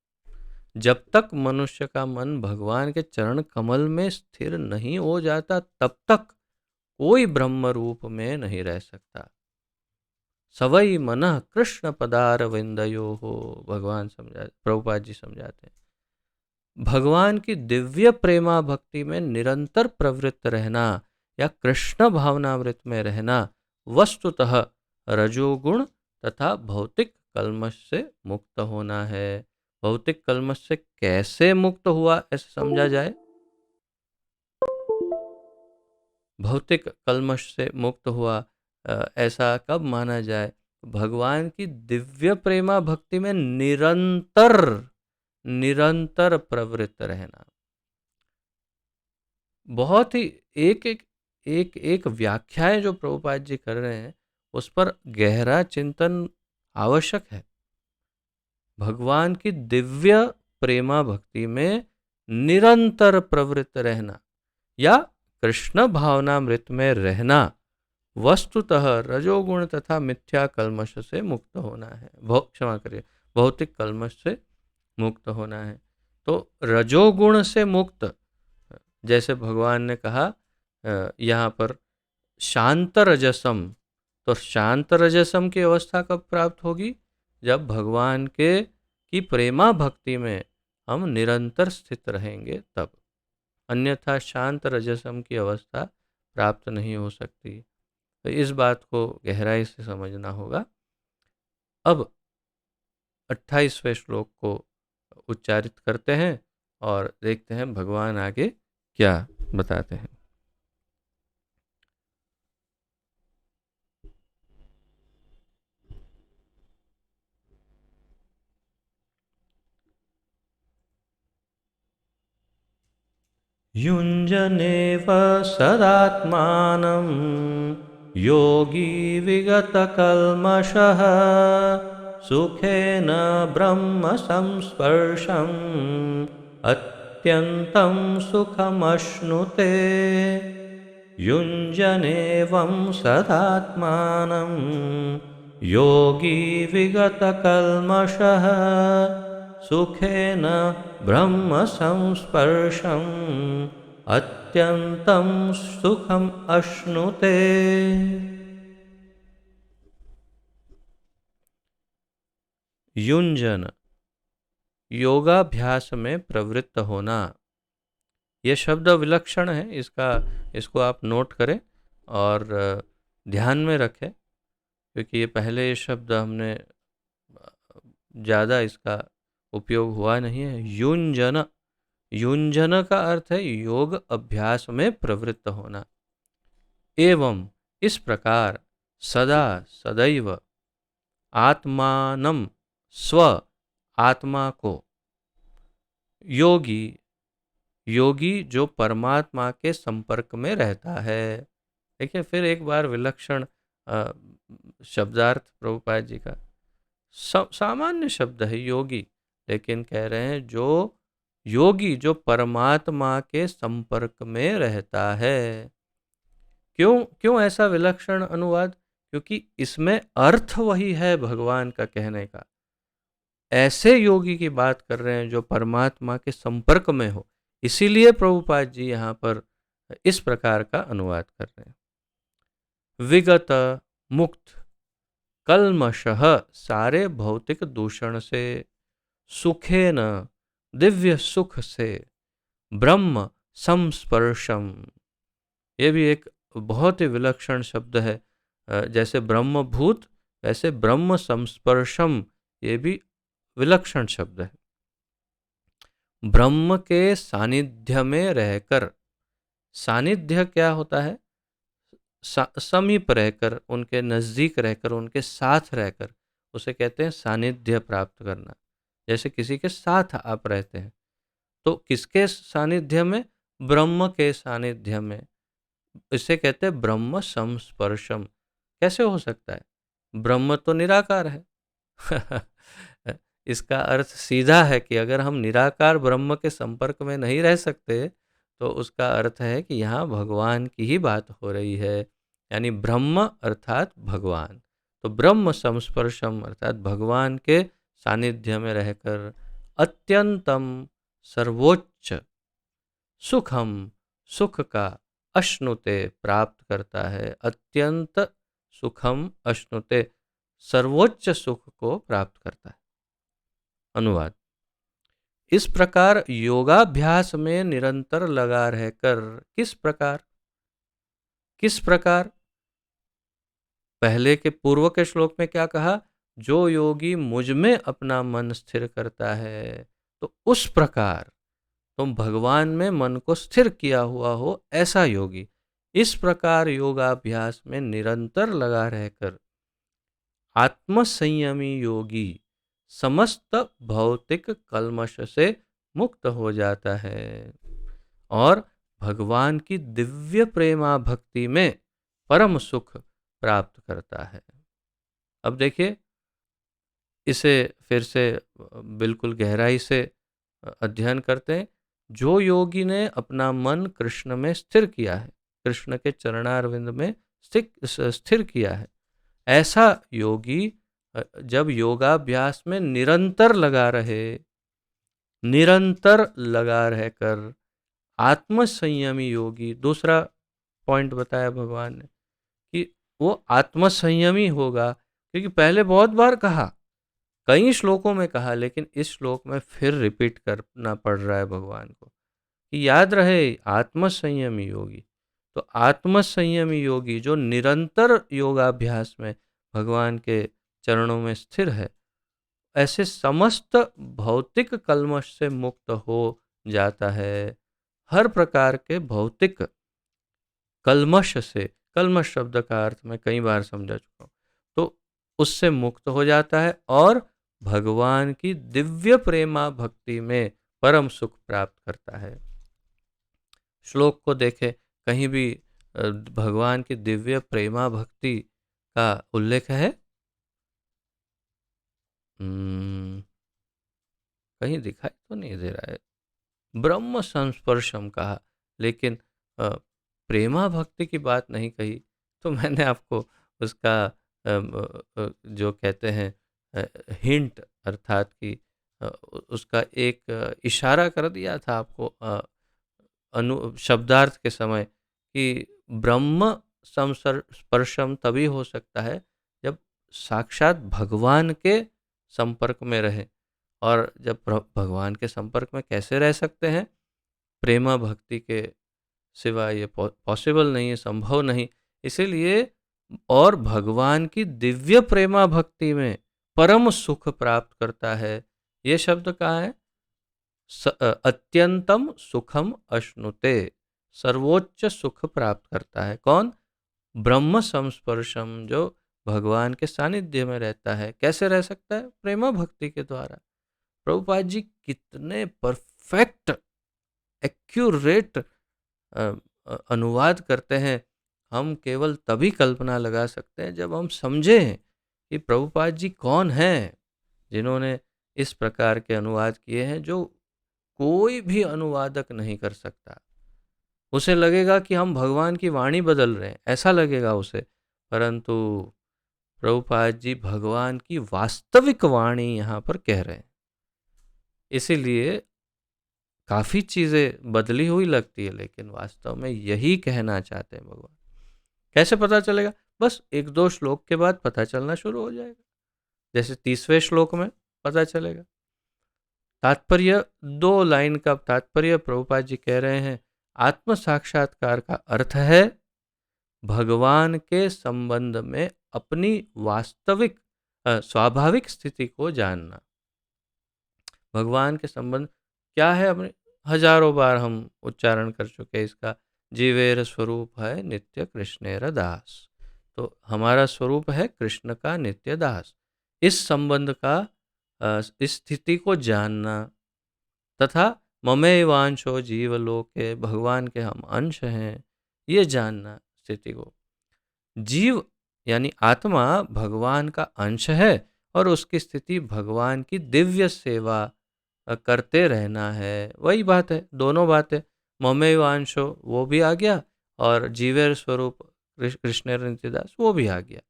Speaker 1: जब तक मनुष्य का मन भगवान के चरण कमल में स्थिर नहीं हो जाता तब तक कोई ब्रह्म रूप में नहीं रह सकता। सवई मन कृष्ण पदार विंदयो हो, भगवान समझा, प्रभुपाद जी समझाते हैं। भगवान की दिव्य प्रेमा भक्ति में निरंतर प्रवृत्त रहना या कृष्ण भावनामृत में रहना वस्तुतः रजोगुण तथा भौतिक कल्मश से मुक्त होना है। भौतिक कल्मश से कैसे मुक्त हुआ ऐसे समझा जाए? भौतिक कल्मश से मुक्त हुआ ऐसा कब माना जाए? भगवान की दिव्य प्रेमा भक्ति में निरंतर निरंतर प्रवृत्त रहना। बहुत ही एक व्याख्याएं जो प्रभुपाद जी कर रहे हैं उस पर गहरा चिंतन आवश्यक है। भगवान की दिव्य प्रेमा भक्ति में निरंतर प्रवृत्त रहना या कृष्ण भावनामृत में रहना वस्तुतः रजोगुण तथा मिथ्या कल्मश से मुक्त होना है। क्षमा करिए, भौतिक कल्मश से मुक्त होना है। तो रजोगुण से मुक्त, जैसे भगवान ने कहा यहाँ पर शांत रजसम, तो शांत रजसम की अवस्था कब प्राप्त होगी? जब भगवान के की प्रेमा भक्ति में हम निरंतर स्थित रहेंगे तब, अन्यथा शांत रजसम की अवस्था प्राप्त नहीं हो सकती। तो इस बात को गहराई से समझना होगा। अब 28वें श्लोक को उच्चारित करते हैं और देखते हैं भगवान आगे क्या बताते हैं। युञ्जनेव सदात्मानं योगी विगतकल्मषः सुखेन ब्रह्म संस्पर्शम् अत्यन्तं सुखमश्नुते। युञ्जनेवं सदात्मानं योगी विगतकल्मषः सुखेन ब्रह्म संस्पर्शम् अत्यंतं सुखम अश्नुते। युंजन, योगाभ्यास में प्रवृत्त होना। ये शब्द विलक्षण है, इसको आप नोट करें और ध्यान में रखें, क्योंकि ये पहले ये शब्द हमने ज़्यादा इसका उपयोग हुआ नहीं है। युंजन, युंजन का अर्थ है योग अभ्यास में प्रवृत्त होना। एवं इस प्रकार सदा सदैव आत्मानम, स्व आत्मा को, योगी, योगी जो परमात्मा के संपर्क में रहता है। देखिए फिर एक बार विलक्षण शब्दार्थ प्रभुपाद जी का। सामान्य शब्द है योगी, लेकिन कह रहे हैं जो योगी जो परमात्मा के संपर्क में रहता है। क्यों क्यों ऐसा विलक्षण अनुवाद? क्योंकि इसमें अर्थ वही है भगवान का कहने का। ऐसे योगी की बात कर रहे हैं जो परमात्मा के संपर्क में हो, इसीलिए प्रभुपाद जी यहाँ पर इस प्रकार का अनुवाद कर रहे हैं। विगत, मुक्त, कल्मषः, सारे भौतिक दूषण से, सुखेन, दिव्य सुख से, ब्रह्म संस्पर्शम, ये भी एक बहुत ही विलक्षण शब्द है। जैसे ब्रह्मभूत वैसे ब्रह्म संस्पर्शम, ये भी विलक्षण शब्द है। ब्रह्म के सानिध्य में रहकर, सानिध्य क्या होता है? समीप रहकर, उनके नज़दीक रहकर, उनके साथ रहकर, उसे कहते हैं सानिध्य प्राप्त करना। जैसे किसी के साथ आप रहते हैं, तो किसके सानिध्य में? ब्रह्म के सानिध्य में। इसे कहते हैं ब्रह्म संस्पर्शम। कैसे हो सकता है? ब्रह्म तो निराकार है। इसका अर्थ सीधा है कि अगर हम निराकार ब्रह्म के संपर्क में नहीं रह सकते, तो उसका अर्थ है कि यहाँ भगवान की ही बात हो रही है, यानी ब्रह्म अर्थात भगवान। तो ब्रह्म संस्पर्शम अर्थात भगवान के सानिध्य में रहकर अत्यंतम, सर्वोच्च, सुखम, सुख का, अश्नुते, प्राप्त करता है। अत्यंत सुखम अश्नुते, सर्वोच्च सुख को प्राप्त करता है। अनुवाद: इस प्रकार योगाभ्यास में निरंतर लगा रहकर, किस प्रकार, किस प्रकार? पहले के पूर्व के श्लोक में क्या कहा? जो योगी मुझ में अपना मन स्थिर करता है, तो उस प्रकार तुम भगवान में मन को स्थिर किया हुआ हो, ऐसा योगी। इस प्रकार योगाभ्यास में निरंतर लगा रहकर आत्मसंयमी योगी समस्त भौतिक कल्मश से मुक्त हो जाता है और भगवान की दिव्य प्रेमा भक्ति में परम सुख प्राप्त करता है। अब देखिए, इसे फिर से बिल्कुल गहराई से अध्ययन करते हैं। जो योगी ने अपना मन कृष्ण में स्थिर किया है, कृष्ण के चरणारविंद में स्थिर किया है, ऐसा योगी जब योगाभ्यास में निरंतर लगा रहे, निरंतर लगा रहकर आत्मसंयमी योगी, दूसरा पॉइंट बताया भगवान ने कि वो आत्मसंयमी होगा। क्योंकि पहले बहुत बार कहा, कई श्लोकों में कहा, लेकिन इस श्लोक में फिर रिपीट करना पड़ रहा है भगवान को कि याद रहे आत्मसंयमी योगी। तो आत्मसंयमी योगी जो निरंतर योगाभ्यास में भगवान के चरणों में स्थिर है, ऐसे समस्त भौतिक कल्मश से मुक्त हो जाता है। हर प्रकार के भौतिक कल्मश से, कल्मश शब्द का अर्थ मैं कई बार समझा चुका हूँ, तो उससे मुक्त हो जाता है और भगवान की दिव्य प्रेमा भक्ति में परम सुख प्राप्त करता है। श्लोक को देखें, कहीं भी भगवान की दिव्य प्रेमा भक्ति का उल्लेख है? कहीं दिखाई तो नहीं दे रहा है। ब्रह्म संस्पर्शम कहा, लेकिन प्रेमा भक्ति की बात नहीं कही। तो मैंने आपको उसका जो कहते हैं हिंट, अर्थात कि उसका एक इशारा कर दिया था आपको शब्दार्थ के समय कि ब्रह्म संस्पर्शम तभी हो सकता है जब साक्षात भगवान के संपर्क में रहे। और जब भगवान के संपर्क में कैसे रह सकते हैं? प्रेमा भक्ति के सिवा ये पॉसिबल नहीं है, संभव नहीं। इसीलिए और भगवान की दिव्य प्रेमा भक्ति में परम सुख प्राप्त करता है। ये शब्द कहाँ है? अत्यंतम सुखम अश्नुते, सर्वोच्च सुख प्राप्त करता है। कौन? ब्रह्म संस्पर्शम, जो भगवान के सानिध्य में रहता है। कैसे रह सकता है? प्रेमा भक्ति के द्वारा। प्रभुपाद जी कितने परफेक्ट एक्यूरेट अनुवाद करते हैं। हम केवल तभी कल्पना लगा सकते हैं जब हम समझें कि प्रभुपाद जी कौन हैं, जिन्होंने इस प्रकार के अनुवाद किए हैं जो कोई भी अनुवादक नहीं कर सकता। उसे लगेगा कि हम भगवान की वाणी बदल रहे हैं, ऐसा लगेगा उसे, परंतु प्रभुपाद जी भगवान की वास्तविक वाणी यहाँ पर कह रहे हैं। इसीलिए काफ़ी चीज़ें बदली हुई लगती है, लेकिन वास्तव में यही कहना चाहते हैं भगवान। कैसे पता चलेगा? बस एक दो श्लोक के बाद पता चलना शुरू हो जाएगा। जैसे 30वें श्लोक में पता चलेगा। तात्पर्य, 2 लाइन का तात्पर्य प्रभुपाद जी कह रहे हैं, आत्म साक्षात्कार का अर्थ है भगवान के संबंध में अपनी वास्तविक स्वाभाविक स्थिति को जानना। भगवान के संबंध क्या है? अपने हजारों बार हम उच्चारण कर चुके हैं इसका। जीवेर स्वरूप है नित्य कृष्णेर दास। तो हमारा स्वरूप है कृष्ण का नित्य दास। इस संबंध का, इस स्थिति को जानना, तथा ममेवांशो जीवलोके, भगवान के हम अंश हैं, ये जानना स्थिति को। जीव यानी आत्मा भगवान का अंश है और उसकी स्थिति भगवान की दिव्य सेवा करते रहना है। वही बात है, दोनों बातें। ममेवांशो वो भी आ गया और जीवेर स्वरूप कृष्ण नित्यदास वो भी आ गया।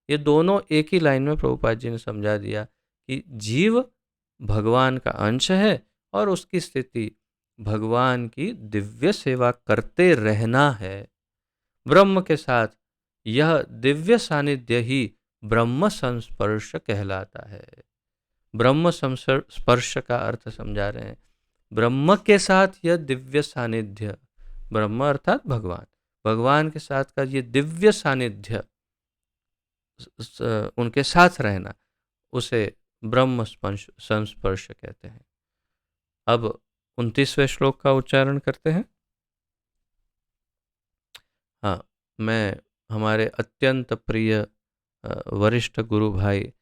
Speaker 1: ये दोनों एक ही लाइन में प्रभुपाद जी ने समझा दिया कि जीव भगवान का अंश है और उसकी स्थिति भगवान की दिव्य सेवा करते रहना है। ब्रह्म के साथ यह दिव्य सानिध्य ही ब्रह्म संस्पर्श कहलाता है। ब्रह्म संस्पर्श का अर्थ समझा रहे हैं, ब्रह्म के साथ यह दिव्य सानिध्य, ब्रह्म अर्थात भगवान, भगवान के साथ का ये दिव्य सानिध्य, उनके साथ रहना, उसे ब्रह्म संस्पर्श कहते हैं। अब 29वें श्लोक का उच्चारण करते हैं। हाँ, मैं हमारे अत्यंत प्रिय वरिष्ठ गुरु भाई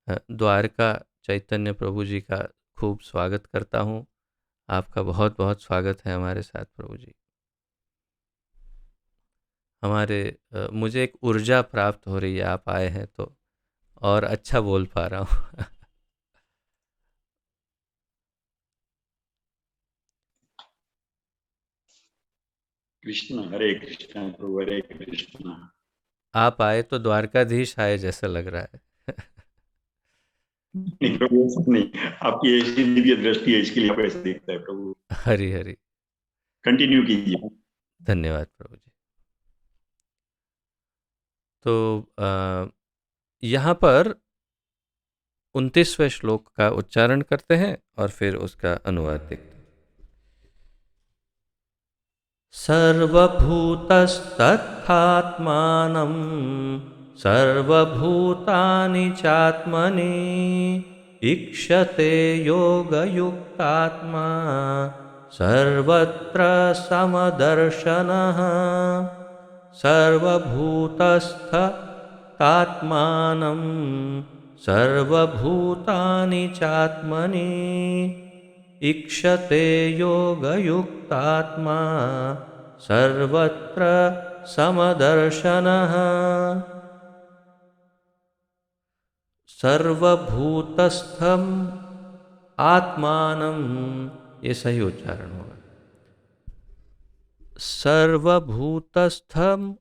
Speaker 1: द्वारका चैतन्य प्रभु जी का खूब स्वागत करता हूँ। आपका बहुत बहुत स्वागत है हमारे साथ प्रभु जी। मुझे एक ऊर्जा प्राप्त हो रही है, आप आए हैं तो, और अच्छा बोल पा रहा हूँ।
Speaker 2: कृष्ण, हरे कृष्ण प्रभु, हरे कृष्ण।
Speaker 1: आप आए तो द्वारकाधीश आए जैसा लग रहा है।
Speaker 2: नहीं प्रभु, ऐसा नहीं, आपकी ऐसी दिव्य दृष्टि है, इसके लिए आप ऐसा देखता है प्रभु।
Speaker 1: हरी हरी,
Speaker 2: कंटिन्यू कीजिए।
Speaker 1: धन्यवाद प्रभु जी। तो यहाँ पर 29वें श्लोक का उच्चारण करते हैं और फिर उसका अनुवाद देखते हैं। सर्वभूतस्थात्मानं सर्वभूतानि चात्मनि ईक्षते योगयुक्तात्मा सर्वत्र समदर्शनः। सर्वभूतस्थात्मानं सर्वभूतानि चात्मनि ईक्षते योगयुक्तात्मा सर्वत्र समदर्शनः। सर्वभूतस्थम आत्मानं, ये सही उच्चारण होगा। सर्वभूतस्थम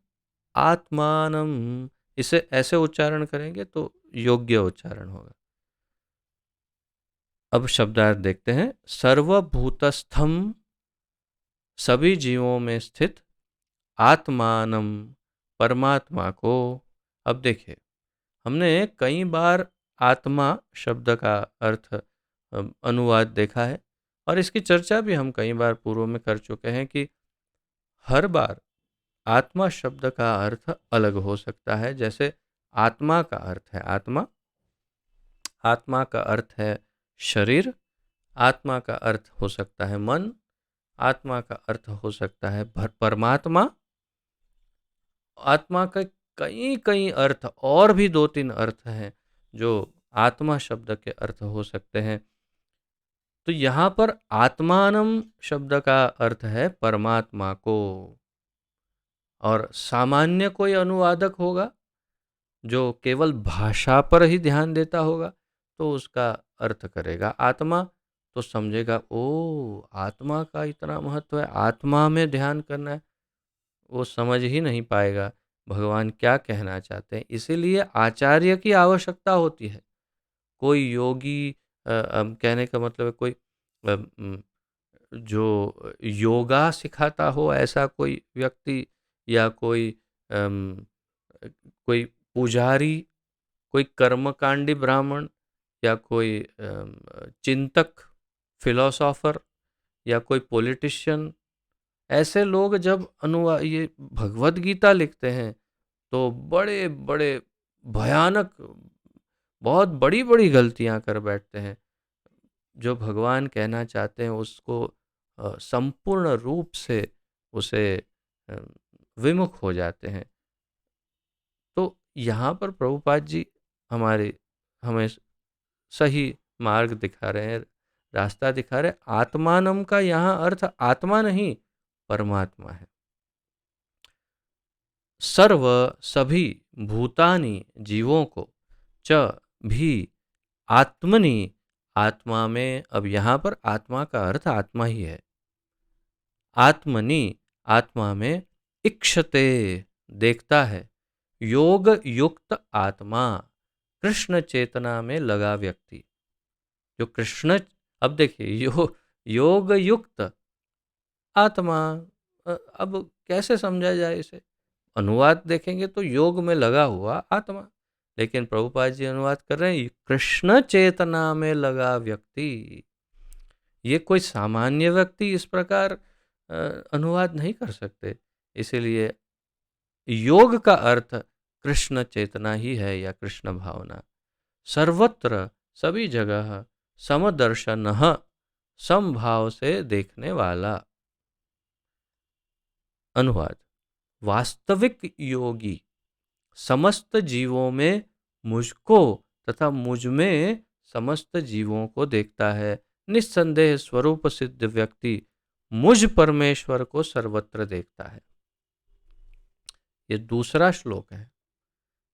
Speaker 1: आत्मानं, इसे ऐसे उच्चारण करेंगे तो योग्य उच्चारण होगा। अब शब्दार्थ देखते हैं। सर्वभूतस्थम, सभी जीवों में स्थित, आत्मानम, परमात्मा को। अब देखिए, हमने कई बार आत्मा शब्द का अर्थ अनुवाद देखा है, और इसकी चर्चा भी हम कई बार पूर्व में कर चुके हैं कि हर बार आत्मा शब्द का अर्थ अलग हो सकता है। जैसे आत्मा का अर्थ है आत्मा, आत्मा का अर्थ है शरीर, आत्मा का अर्थ हो सकता है मन, आत्मा का अर्थ हो सकता है परमात्मा। आत्मा का कई कई अर्थ और भी दो तीन अर्थ हैं जो आत्मा शब्द के अर्थ हो सकते हैं। तो यहाँ पर आत्मानम शब्द का अर्थ है परमात्मा को, और सामान्य कोई अनुवादक होगा जो केवल भाषा पर ही ध्यान देता होगा तो उसका अर्थ करेगा आत्मा, तो समझेगा ओ आत्मा का इतना महत्व है, आत्मा में ध्यान करना है। वो समझ ही नहीं पाएगा भगवान क्या कहना चाहते हैं। इसीलिए आचार्य की आवश्यकता होती है। कोई योगी कहने का मतलब है कोई जो योगा सिखाता हो ऐसा कोई व्यक्ति, या कोई कोई पुजारी, कोई कर्मकांडी ब्राह्मण, या कोई चिंतक फिलोसोफर, या कोई पॉलिटिशियन, ऐसे लोग जब ये भगवत गीता लिखते हैं तो बड़े बड़े भयानक, बहुत बड़ी बड़ी गलतियां कर बैठते हैं। जो भगवान कहना चाहते हैं उसको संपूर्ण रूप से उसे अ, विमुख हो जाते हैं। तो यहाँ पर प्रभुपाद जी हमारे हमें सही मार्ग दिखा रहे हैं, रास्ता दिखा रहे हैं। आत्मानम का यहाँ अर्थ आत्मा नहीं परमात्मा है। सर्व सभी भूतानि जीवों को च भी आत्मनि, आत्मा में, अब यहाँ पर आत्मा का अर्थ आत्मा ही है। आत्मनि आत्मा में, इक्षते देखता है, योग युक्त आत्मा कृष्ण चेतना में लगा व्यक्ति। जो कृष्ण, अब देखिए योग युक्त आत्मा, अब कैसे समझा जाए इसे? अनुवाद देखेंगे तो योग में लगा हुआ आत्मा, लेकिन प्रभुपाद जी अनुवाद कर रहे हैं कृष्ण चेतना में लगा व्यक्ति। ये कोई सामान्य व्यक्ति इस प्रकार अनुवाद नहीं कर सकते। इसीलिए योग का अर्थ कृष्ण चेतना ही है, या कृष्ण भावना। सर्वत्र सभी जगह समदर्शन, समभाव से देखने वाला। अनुवाद, वास्तविक योगी समस्त जीवों में मुझको तथा मुझ में समस्त जीवों को देखता है। निस्संदेह स्वरूप सिद्ध व्यक्ति मुझ परमेश्वर को सर्वत्र देखता है। ये दूसरा श्लोक है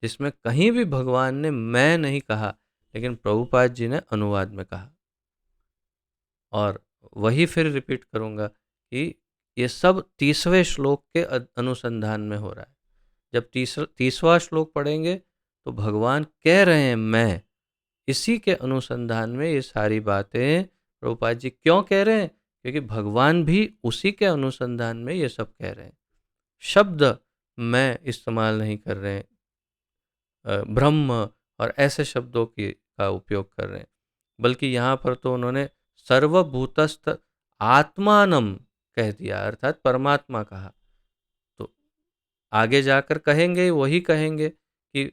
Speaker 1: जिसमें कहीं भी भगवान ने मैं नहीं कहा, लेकिन प्रभुपाद जी ने अनुवाद में कहा। और वही फिर रिपीट करूंगा कि ये सब 30वें श्लोक के अनुसंधान में हो रहा है। जब 30वां श्लोक पढ़ेंगे तो भगवान कह रहे हैं मैं, इसी के अनुसंधान में ये सारी बातें प्रभुपाद जी क्यों कह रहे हैं? क्योंकि भगवान भी उसी के अनुसंधान में ये सब कह रहे हैं। शब्द मैं इस्तेमाल नहीं कर रहे हैं, ब्रह्म और ऐसे शब्दों का उपयोग कर रहे हैं, बल्कि यहाँ पर तो उन्होंने सर्वभूतस्थ आत्मानम कह दिया, अर्थात परमात्मा कहा। तो आगे जाकर कहेंगे वही कहेंगे कि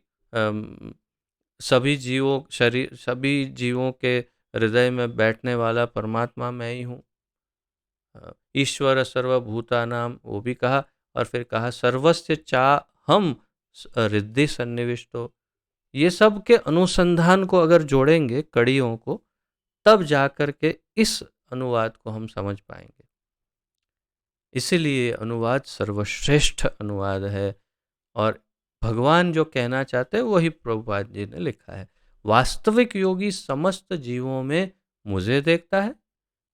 Speaker 1: सभी जीवों के हृदय में बैठने वाला परमात्मा मैं ही हूँ। ईश्वर सर्वभूतानाम वो भी कहा, और फिर कहा सर्वस्य चा हम रिद्धि सन्निविष्टो। ये सब के अनुसंधान को अगर जोड़ेंगे कड़ियों को, तब जाकर के इस अनुवाद को हम समझ पाएंगे। इसीलिए अनुवाद सर्वश्रेष्ठ अनुवाद है, और भगवान जो कहना चाहते हैं वही प्रभुपाद जी ने लिखा है। वास्तविक योगी समस्त जीवों में मुझे देखता है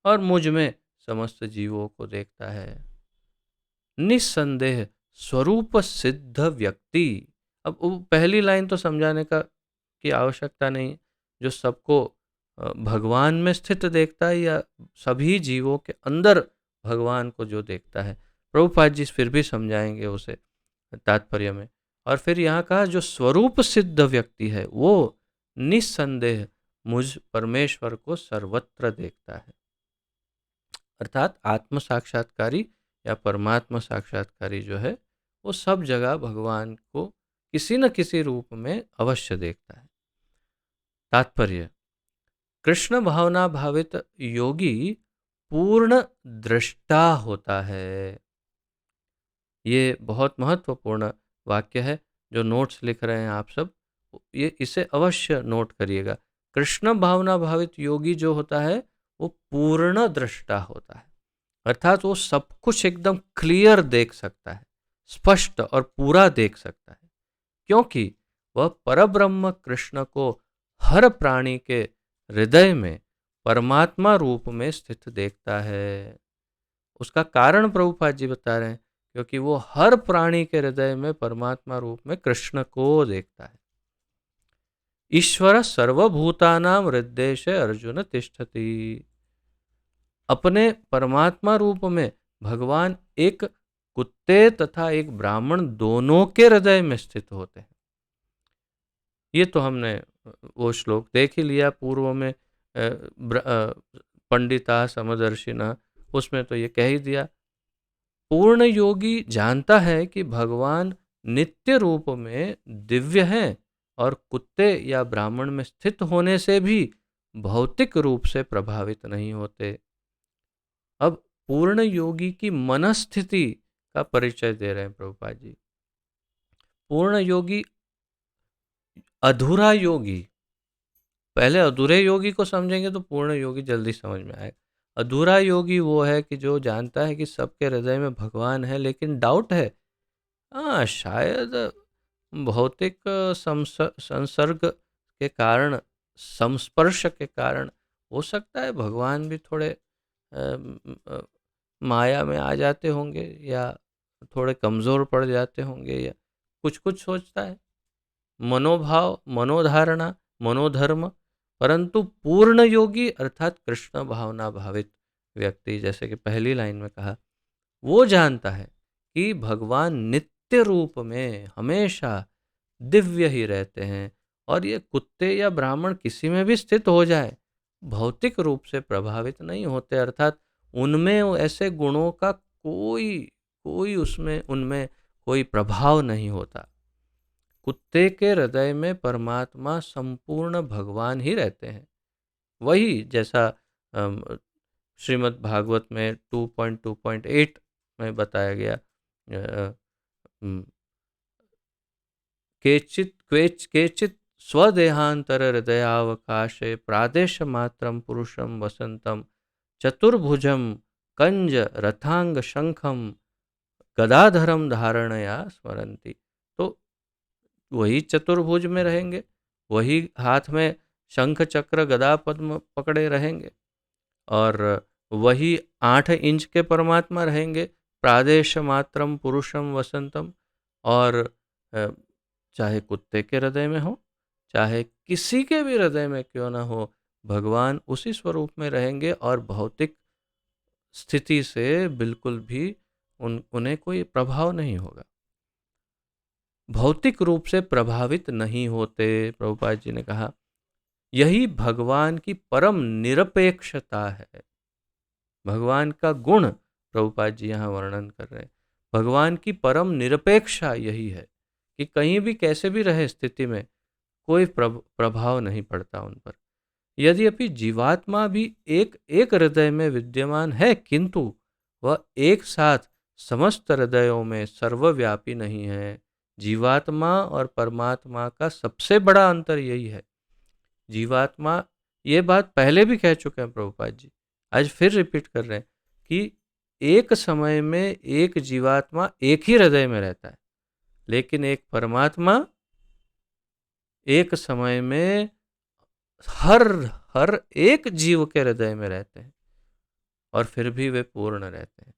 Speaker 1: और मुझ में समस्त जीवों को देखता है। निस्संदेह स्वरूप सिद्ध व्यक्ति। अब वो पहली लाइन तो समझाने की आवश्यकता नहीं, जो सबको भगवान में स्थित देखता है, या सभी जीवों के अंदर भगवान को जो देखता है। प्रभुपाद जी फिर भी समझाएंगे उसे तात्पर्य में। और फिर यहाँ कहा जो स्वरूप सिद्ध व्यक्ति है वो निस्संदेह मुझ परमेश्वर को सर्वत्र देखता है। अर्थात आत्म साक्षात्कारी या परमात्मा साक्षात्कारी जो है वो सब जगह भगवान को किसी न किसी रूप में अवश्य देखता है। तात्पर्य: कृष्ण भावना भावित योगी पूर्ण दृष्टा होता है। ये बहुत महत्वपूर्ण वाक्य है। जो नोट्स लिख रहे हैं आप सब, ये इसे अवश्य नोट करिएगा। कृष्ण भावना भावित योगी जो होता है वो पूर्ण दृष्टा होता है, अर्थात वो सब कुछ एकदम क्लियर देख सकता है, स्पष्ट और पूरा देख सकता है, क्योंकि वह परब्रह्म कृष्ण को हर प्राणी के हृदय में परमात्मा रूप में स्थित देखता है। उसका कारण प्रभुपाद जी बता रहे हैं, क्योंकि वो हर प्राणी के हृदय में परमात्मा रूप में कृष्ण को देखता है। ईश्वर सर्वभूतानां हृदयेश अर्जुन तिष्ठति। अपने परमात्मा रूप में भगवान एक कुत्ते तथा एक ब्राह्मण दोनों के हृदय में स्थित होते हैं। ये तो हमने वो श्लोक देख ही लिया पूर्व में, पंडिता समदर्शिना, उसमें तो ये कह ही दिया। पूर्ण योगी जानता है कि भगवान नित्य रूप में दिव्य हैं और कुत्ते या ब्राह्मण में स्थित होने से भी भौतिक रूप से प्रभावित नहीं होते। अब पूर्ण योगी की मनस्थिति का परिचय दे रहे हैं प्रभुपाद जी। पूर्ण योगी, अधूरा योगी, पहले अधूरे योगी को समझेंगे तो पूर्ण योगी जल्दी समझ में आएगा। अधूरा योगी वो है कि जो जानता है कि सबके हृदय में भगवान है, लेकिन डाउट है, हाँ शायद भौतिक संसर्ग के कारण, संस्पर्श के कारण हो सकता है भगवान भी थोड़े माया में आ जाते होंगे या थोड़े कमज़ोर पड़ जाते होंगे, या कुछ कुछ सोचता है, मनोभाव, मनोधारणा, मनोधर्म। परंतु पूर्ण योगी अर्थात कृष्ण भावना भावित व्यक्ति, जैसे कि पहली लाइन में कहा, वो जानता है कि भगवान नित्य रूप में हमेशा दिव्य ही रहते हैं और ये कुत्ते या ब्राह्मण किसी में भी स्थित हो जाए भौतिक रूप से प्रभावित नहीं होते, अर्थात उनमें ऐसे गुणों का कोई कोई उसमें उनमें कोई प्रभाव नहीं होता। कुत्ते के हृदय में परमात्मा संपूर्ण भगवान ही रहते हैं। वही जैसा श्रीमद् भागवत में 2.2.8 में बताया गया, केचित् स्वदेहांतर हृदयावकाशे प्रादेश मात्रम पुरुषम वसंतम चतुर्भुजम कंज रथांग शंखम गदाधरम धारणया स्मरंती। तो वही चतुर्भुज में रहेंगे, वही हाथ में शंख चक्र गदा पद्म पकड़े रहेंगे, और वही 8 इंच के परमात्मा रहेंगे, प्रादेश मात्रम पुरुषम वसंतम। और चाहे कुत्ते के हृदय में हो, चाहे किसी के भी हृदय में क्यों ना हो, भगवान उसी स्वरूप में रहेंगे और भौतिक स्थिति से बिल्कुल भी उन्हें कोई प्रभाव नहीं होगा, भौतिक रूप से प्रभावित नहीं होते। प्रभुपाद जी ने कहा यही भगवान की परम निरपेक्षता है। भगवान का गुण प्रभुपाद जी यहाँ वर्णन कर रहे हैं। भगवान की परम निरपेक्षा यही है कि कहीं भी कैसे भी रहे स्थिति में कोई प्रभाव नहीं पड़ता उन पर। यद्यपि जीवात्मा भी एक एक हृदय में विद्यमान है, किंतु वह एक साथ समस्त हृदयों में सर्वव्यापी नहीं है। जीवात्मा और परमात्मा का सबसे बड़ा अंतर यही है। जीवात्मा, ये बात पहले भी कह चुके हैं प्रभुपाद जी, आज फिर रिपीट कर रहे हैं कि एक समय में एक जीवात्मा एक ही हृदय में रहता है, लेकिन एक परमात्मा एक समय में हर एक जीव के हृदय में रहते हैं और फिर भी वे पूर्ण रहते हैं।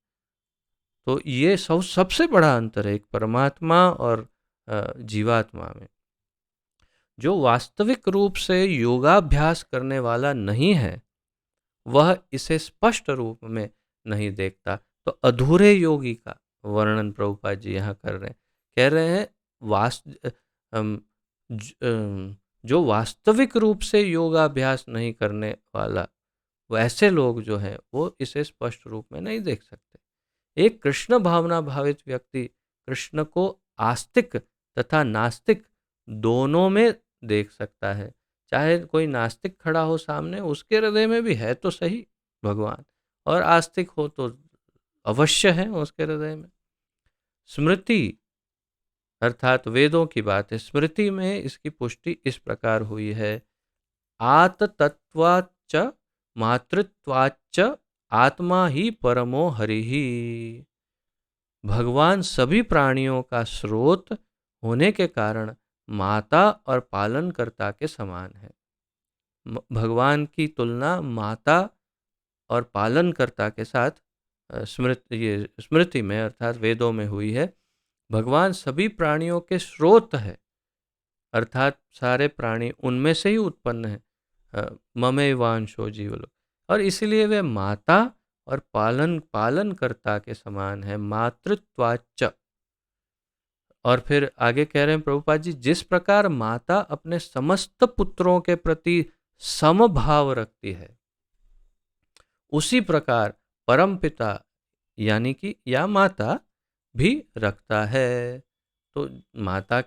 Speaker 1: तो ये सबसे बड़ा अंतर है एक परमात्मा और जीवात्मा में। जो वास्तविक रूप से योगाभ्यास करने वाला नहीं है वह इसे स्पष्ट रूप में नहीं देखता। तो अधूरे योगी का वर्णन प्रभुपाद जी यहाँ कर रहे हैं, कह रहे हैं जो वास्तविक रूप से योगाभ्यास नहीं करने वाला वैसे लोग जो हैं वो इसे स्पष्ट रूप में नहीं देख सकते। एक कृष्ण भावना भावित व्यक्ति कृष्ण को आस्तिक तथा नास्तिक दोनों में देख सकता है। चाहे कोई नास्तिक खड़ा हो सामने, उसके हृदय में भी है तो सही भगवान, और आस्तिक हो तो अवश्य है उसके हृदय में। स्मृति अर्थात वेदों की बात है। स्मृति में इसकी पुष्टि इस प्रकार हुई है, आततत्वाच्च मातृत्वाच्च आत्मा ही परमो हरिः। भगवान सभी प्राणियों का स्रोत होने के कारण माता और पालनकर्ता के समान है। भगवान की तुलना माता और पालनकर्ता के साथ स्मृति में अर्थात वेदों में हुई है। भगवान सभी प्राणियों के स्रोत है, अर्थात सारे प्राणी उनमें से ही उत्पन्न है। ममेवांशो जीवलोक, और इसीलिए वे माता और पालनकर्ता के समान है, मातृत्वाच्च। और फिर आगे कह रहे हैं प्रभुपाद जी, जिस प्रकार माता अपने समस्त पुत्रों के प्रति समभाव रखती है, उसी प्रकार परमपिता यानी कि या माता भी रखता है। तो माता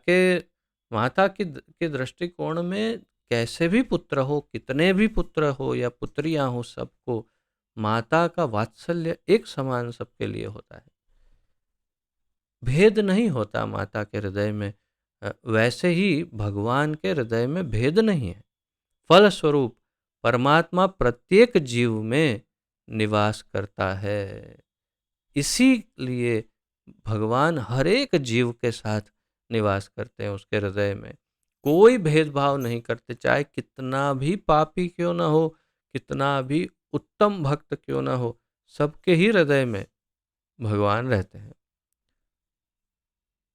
Speaker 1: के दृष्टिकोण में कैसे भी पुत्र हो, कितने भी पुत्र हो या पुत्रियां हो, सबको माता का वात्सल्य एक समान सबके लिए होता है। भेद नहीं होता माता के हृदय में। वैसे ही भगवान के हृदय में भेद नहीं है। फलस्वरूप परमात्मा प्रत्येक जीव में निवास करता है। इसीलिए भगवान हर एक जीव के साथ निवास करते हैं, उसके हृदय में कोई भेदभाव नहीं करते, चाहे कितना भी पापी क्यों ना हो, कितना भी उत्तम भक्त क्यों ना हो, सबके ही हृदय में भगवान रहते हैं।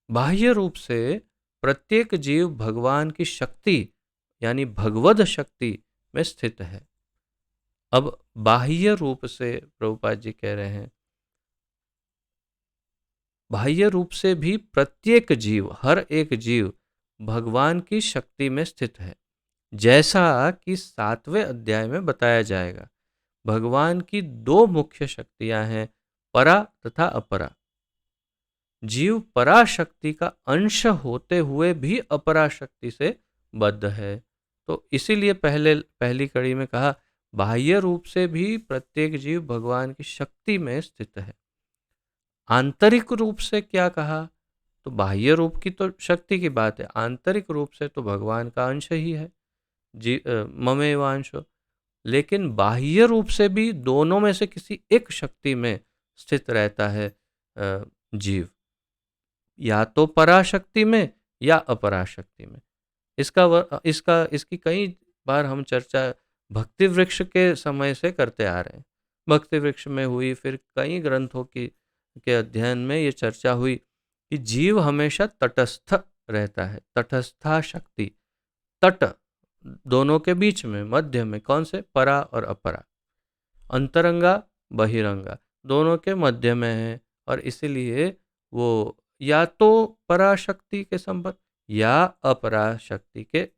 Speaker 1: बाह्य रूप से प्रत्येक जीव भगवान की शक्ति यानी भगवद शक्ति में स्थित है। अब बाह्य रूप से प्रभुपाद जी कह रहे हैं, बाह्य रूप से भी प्रत्येक जीव, हर एक जीव भगवान की शक्ति में स्थित है, जैसा कि 7वें अध्याय में बताया जाएगा। भगवान की दो मुख्य शक्तियां हैं, परा तथा अपरा। जीव पराशक्ति का अंश होते हुए भी अपराशक्ति से बद्ध है। तो इसीलिए पहली कड़ी में कहा, बाह्य रूप से भी प्रत्येक जीव भगवान की शक्ति में स्थित है। आंतरिक रूप से क्या कहा, तो बाह्य रूप की तो शक्ति की बात है, आंतरिक रूप से तो भगवान का अंश ही है ममेवांशो। लेकिन बाह्य रूप से भी दोनों में से किसी एक शक्ति में स्थित रहता है जीव, या तो पराशक्ति में या अपराशक्ति में। इसकी कई बार हम चर्चा भक्ति वृक्ष के समय से करते आ रहे हैं। भक्ति वृक्ष में हुई, फिर कई ग्रंथों के अध्ययन में ये चर्चा हुई कि जीव हमेशा तटस्थ रहता है। तटस्था शक्ति, तट दोनों के बीच में, मध्य में, कौन से, परा और अपरा, अंतरंगा बहिरंगा दोनों के मध्य में है। और इसीलिए वो या तो पराशक्ति के संबंध या अपराशक्ति के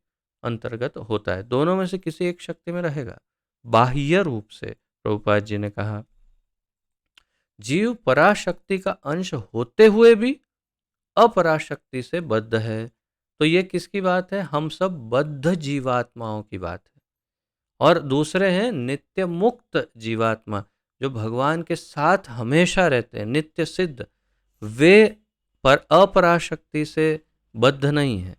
Speaker 1: अंतर्गत होता है, दोनों में से किसी एक शक्ति में रहेगा। बाह्य रूप से प्रभुपाद जी ने कहा, जीव पराशक्ति का अंश होते हुए भी अपराशक्ति से बद्ध है। तो ये किसकी बात है, हम सब बद्ध जीवात्माओं की बात है। और दूसरे हैं नित्य मुक्त जीवात्मा, जो भगवान के साथ हमेशा रहते हैं, नित्य सिद्ध। वे पर अपराशक्ति से बद्ध नहीं है,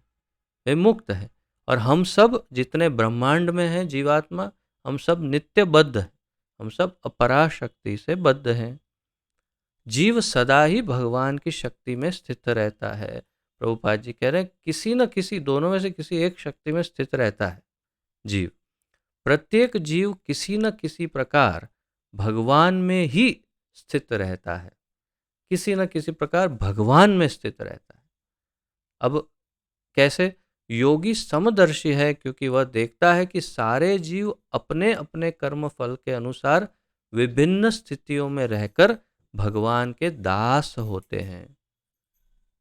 Speaker 1: वे मुक्त है। और हम सब जितने ब्रह्मांड में हैं जीवात्मा, हम सब नित्य बद्ध हैं, हम सब अपराशक्ति से बद्ध हैं। जीव सदा ही भगवान की शक्ति में स्थित रहता है। प्रभुपाद जी कह रहे हैं, किसी न किसी, दोनों में से किसी एक शक्ति में स्थित रहता है जीव। प्रत्येक जीव किसी न किसी प्रकार भगवान में ही स्थित रहता है, किसी न किसी प्रकार भगवान में स्थित रहता है। अब कैसे, योगी समदर्शी है, क्योंकि वह देखता है कि सारे जीव अपने अपने कर्म फल के अनुसार विभिन्न स्थितियों में रहकर भगवान के दास होते हैं।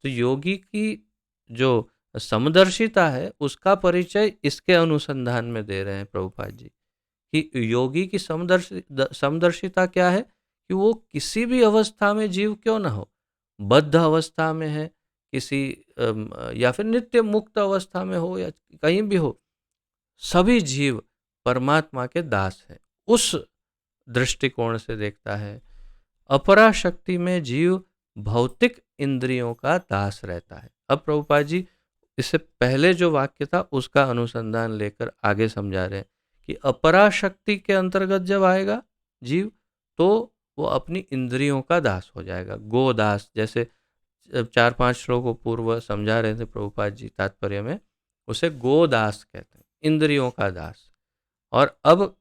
Speaker 1: तो योगी की जो समदर्शिता है, उसका परिचय इसके अनुसंधान में दे रहे हैं प्रभुपाद जी, कि योगी की समदर्शिता क्या है कि वो किसी भी अवस्था में जीव क्यों ना हो, बद्ध अवस्था में है किसी या फिर नित्य मुक्त अवस्था में हो या कहीं भी हो, सभी जीव परमात्मा के दास हैं। उस दृष्टिकोण से देखता है। अपरा शक्ति में जीव भौतिक इंद्रियों का दास रहता है। अब प्रभुपाद जी इससे पहले जो वाक्य था उसका अनुसंधान लेकर आगे समझा रहे हैं कि अपरा शक्ति के अंतर्गत जब आएगा जीव, तो वो अपनी इंद्रियों का दास हो जाएगा, गोदास। जैसे 4-5 श्लोकों पूर्व समझा रहे थे प्रभुपाद जी तात्पर्य में, उसे गोदास कहते हैं, इंद्रियों का दास। और अब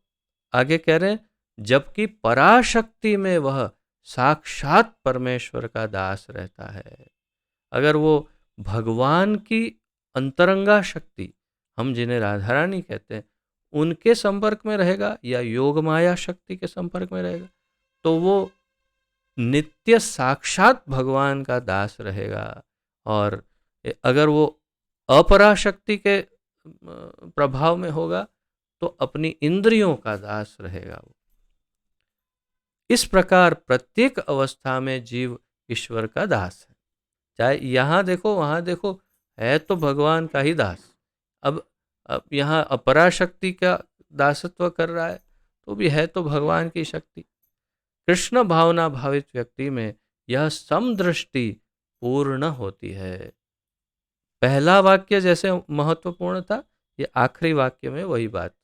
Speaker 1: आगे कह रहे हैं जबकि पराशक्ति में वह साक्षात परमेश्वर का दास रहता है। अगर वो भगवान की अंतरंगा शक्ति, हम जिन्हें राधा रानी कहते हैं, उनके संपर्क में रहेगा या योग माया शक्ति के संपर्क में रहेगा, तो वो नित्य साक्षात भगवान का दास रहेगा। और अगर वो अपराशक्ति के प्रभाव में होगा तो अपनी इंद्रियों का दास रहेगा वो। इस प्रकार प्रत्येक अवस्था में जीव ईश्वर का दास है, चाहे यहाँ देखो वहाँ देखो, है तो भगवान का ही दास। अब यहाँ अपराशक्ति का दासत्व कर रहा है तो भी है तो भगवान की शक्ति। कृष्ण भावना भावित व्यक्ति में यह समदृष्टि पूर्ण होती है। पहला वाक्य जैसे महत्वपूर्ण था, ये आखिरी वाक्य में वही बात।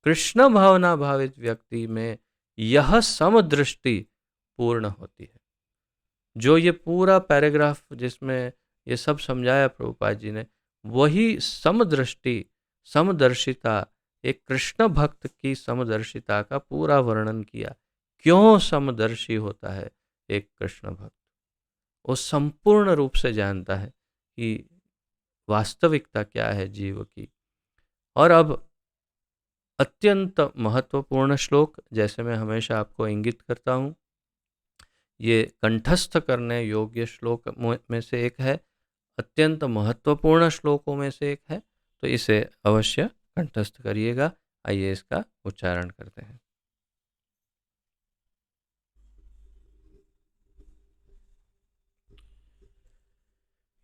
Speaker 1: कृष्ण भावना भावित व्यक्ति में यह समदृष्टि पूर्ण होती है। जो ये पूरा पैराग्राफ जिसमें ये सब समझाया प्रभुपाद जी ने, वही समदृष्टि, समदर्शिता, एक कृष्ण भक्त की समदर्शिता का पूरा वर्णन किया। क्यों समदर्शी होता है एक कृष्ण भक्त? वो संपूर्ण रूप से जानता है कि वास्तविकता क्या है जीव की। और अब अत्यंत महत्वपूर्ण श्लोक, जैसे मैं हमेशा आपको इंगित करता हूँ, ये कंठस्थ करने योग्य श्लोक में से एक है, अत्यंत महत्वपूर्ण श्लोकों में से एक है, तो इसे अवश्य कंठस्थ करिएगा। आइए इसका उच्चारण करते हैं।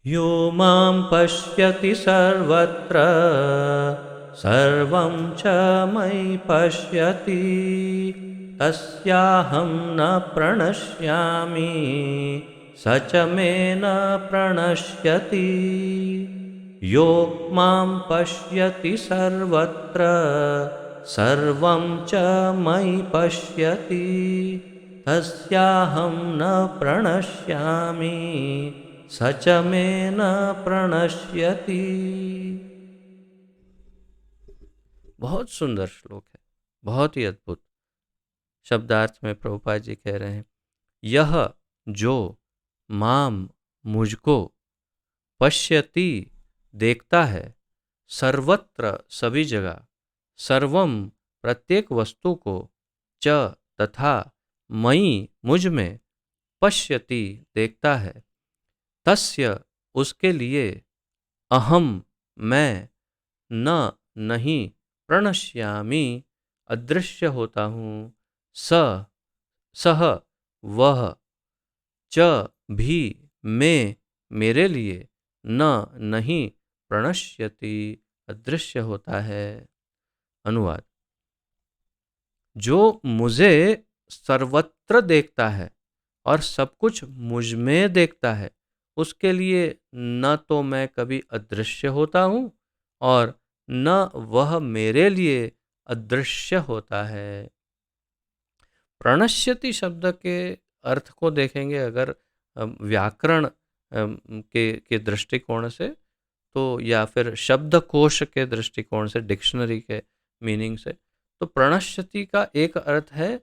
Speaker 1: यो मां पश्यति सर्वत्र सर्वं च मयि पश्यति तस्याहं न प्रणश्यामि स च मे न प्रणश्यति। यो मां पश्यति सर्वत्र सर्वं च मयि पश्यति तस्याहं न प्रणश्यामि स च मे न प्रणश्यति। बहुत सुंदर श्लोक है, बहुत ही अद्भुत। शब्दार्थ में प्रभुपाद जी कह रहे हैं, यह जो माम मुझको पश्यति देखता है, सर्वत्र सभी जगह, सर्वम प्रत्येक वस्तु को, च तथा, मयि मुझ में, पश्यति देखता है, तस्य उसके लिए, अहम मैं, न नहीं, प्रणश्यामि अदृश्य होता हूँ, सह वह, च भी मैं मेरे लिए, न नहीं प्रणश्यति अदृश्य होता है। अनुवाद, जो मुझे सर्वत्र देखता है और सब कुछ मुझ में देखता है, उसके लिए न तो मैं कभी अदृश्य होता हूँ और न वह मेरे लिए अदृश्य होता है। प्रणश्यति शब्द के अर्थ को देखेंगे अगर व्याकरण के दृष्टिकोण से, तो या फिर शब्दकोश के दृष्टिकोण से, डिक्शनरी के मीनिंग से, तो प्रणश्यति का एक अर्थ है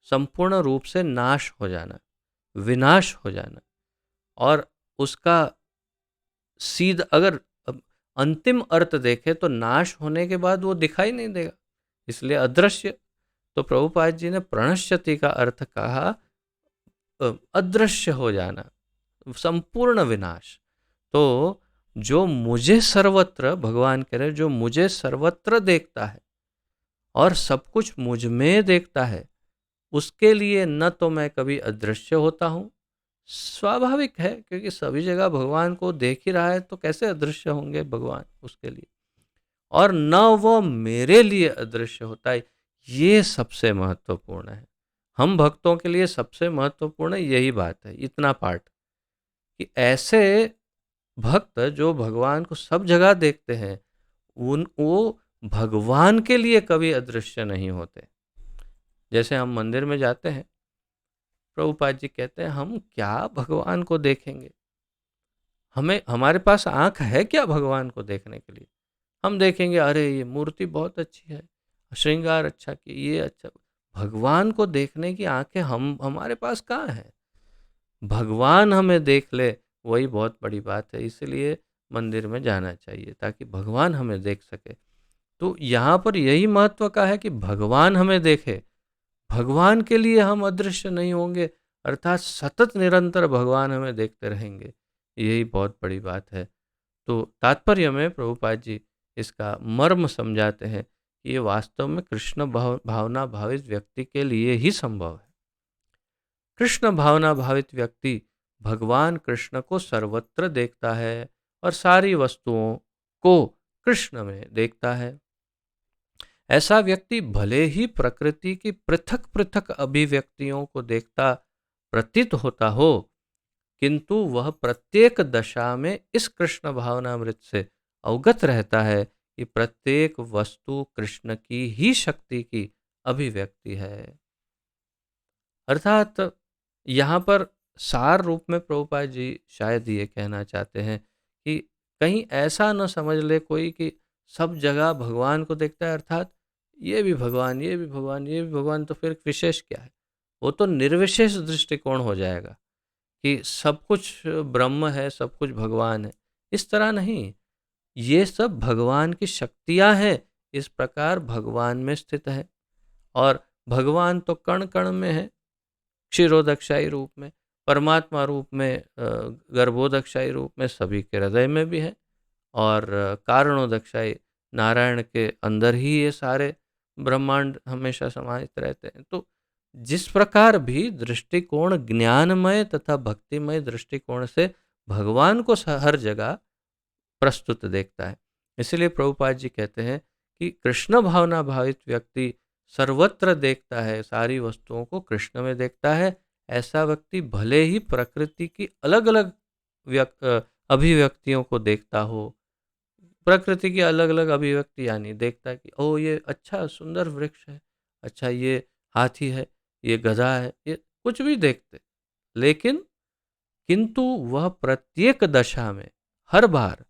Speaker 1: संपूर्ण रूप से नाश हो जाना, विनाश हो जाना। और उसका सीधा अगर अंतिम अर्थ देखें तो नाश होने के बाद वो दिखाई नहीं देगा, इसलिए अदृश्य। तो प्रभुपाद जी ने प्रणश्यति का अर्थ कहा अदृश्य हो जाना, संपूर्ण विनाश। तो जो मुझे सर्वत्र, भगवान कह रहे जो मुझे सर्वत्र देखता है और सब कुछ मुझ में देखता है, उसके लिए न तो मैं कभी अदृश्य होता हूँ, स्वाभाविक है क्योंकि सभी जगह भगवान को देख ही रहा है तो कैसे अदृश्य होंगे भगवान उसके लिए, और न वो मेरे लिए अदृश्य होता है। ये सबसे महत्वपूर्ण है। हम भक्तों के लिए सबसे महत्वपूर्ण यही बात है, इतना पार्ट, कि ऐसे भक्त जो भगवान को सब जगह देखते हैं, उन वो भगवान के लिए कभी अदृश्य नहीं होते। जैसे हम मंदिर में जाते हैं, प्रभुपाद जी कहते हैं हम क्या भगवान को देखेंगे, हमें हमारे पास आंख है क्या भगवान को देखने के लिए? हम देखेंगे अरे ये मूर्ति बहुत अच्छी है, श्रृंगार अच्छा किया, ये अच्छा। भगवान को देखने की आंखें हम हमारे पास कहाँ है? भगवान हमें देख ले, वही बहुत बड़ी बात है। इसलिए मंदिर में जाना चाहिए ताकि भगवान हमें देख सके। तो यहाँ पर यही महत्व का है कि भगवान हमें देखे, भगवान के लिए हम अदृश्य नहीं होंगे, अर्थात सतत निरंतर भगवान हमें देखते रहेंगे। यही बहुत बड़ी बात है। तो तात्पर्य में प्रभुपाद जी इसका मर्म समझाते हैं कि ये वास्तव में कृष्ण भावना भावित व्यक्ति के लिए ही संभव है। कृष्ण भावना भावित व्यक्ति भगवान कृष्ण को सर्वत्र देखता है और सारी वस्तुओं को कृष्ण में देखता है। ऐसा व्यक्ति भले ही प्रकृति की पृथक पृथक अभिव्यक्तियों को देखता प्रतीत होता हो, किंतु वह प्रत्येक दशा में इस कृष्ण भावनामृत से अवगत रहता है कि प्रत्येक वस्तु कृष्ण की ही शक्ति की अभिव्यक्ति है। अर्थात यहाँ पर सार रूप में प्रभुपाद जी शायद ये कहना चाहते हैं कि कहीं ऐसा न समझ ले कोई कि सब जगह भगवान को देखता है, अर्थात ये भी भगवान, ये भी भगवान, ये भी भगवान, तो फिर विशेष क्या है? वो तो निर्विशेष दृष्टिकोण हो जाएगा कि सब कुछ ब्रह्म है, सब कुछ भगवान है। इस तरह नहीं, ये सब भगवान की शक्तियाँ हैं, इस प्रकार भगवान में स्थित है। और भगवान तो कण कण में है, क्षीरोदक्षाई रूप में, परमात्मा रूप में, गर्भोदक्षाई रूप में, सभी के हृदय में भी है, और कारणोदक्षाई नारायण के अंदर ही ये सारे ब्रह्मांड हमेशा समाहित रहते हैं। तो जिस प्रकार भी दृष्टिकोण ज्ञानमय तथा भक्तिमय दृष्टिकोण से भगवान को हर जगह प्रस्तुत देखता है। इसलिए प्रभुपाद जी कहते हैं कि कृष्ण भावना भावित व्यक्ति सर्वत्र देखता है, सारी वस्तुओं को कृष्ण में देखता है। ऐसा व्यक्ति भले ही प्रकृति की अलग अलग अभिव्यक्तियों को देखता हो, प्रकृति की अलग अलग अभिव्यक्ति यानी देखता है कि ओ ये अच्छा सुंदर वृक्ष है, अच्छा ये हाथी है, ये गधा है, ये कुछ भी देखते, लेकिन किंतु वह प्रत्येक दशा में हर बार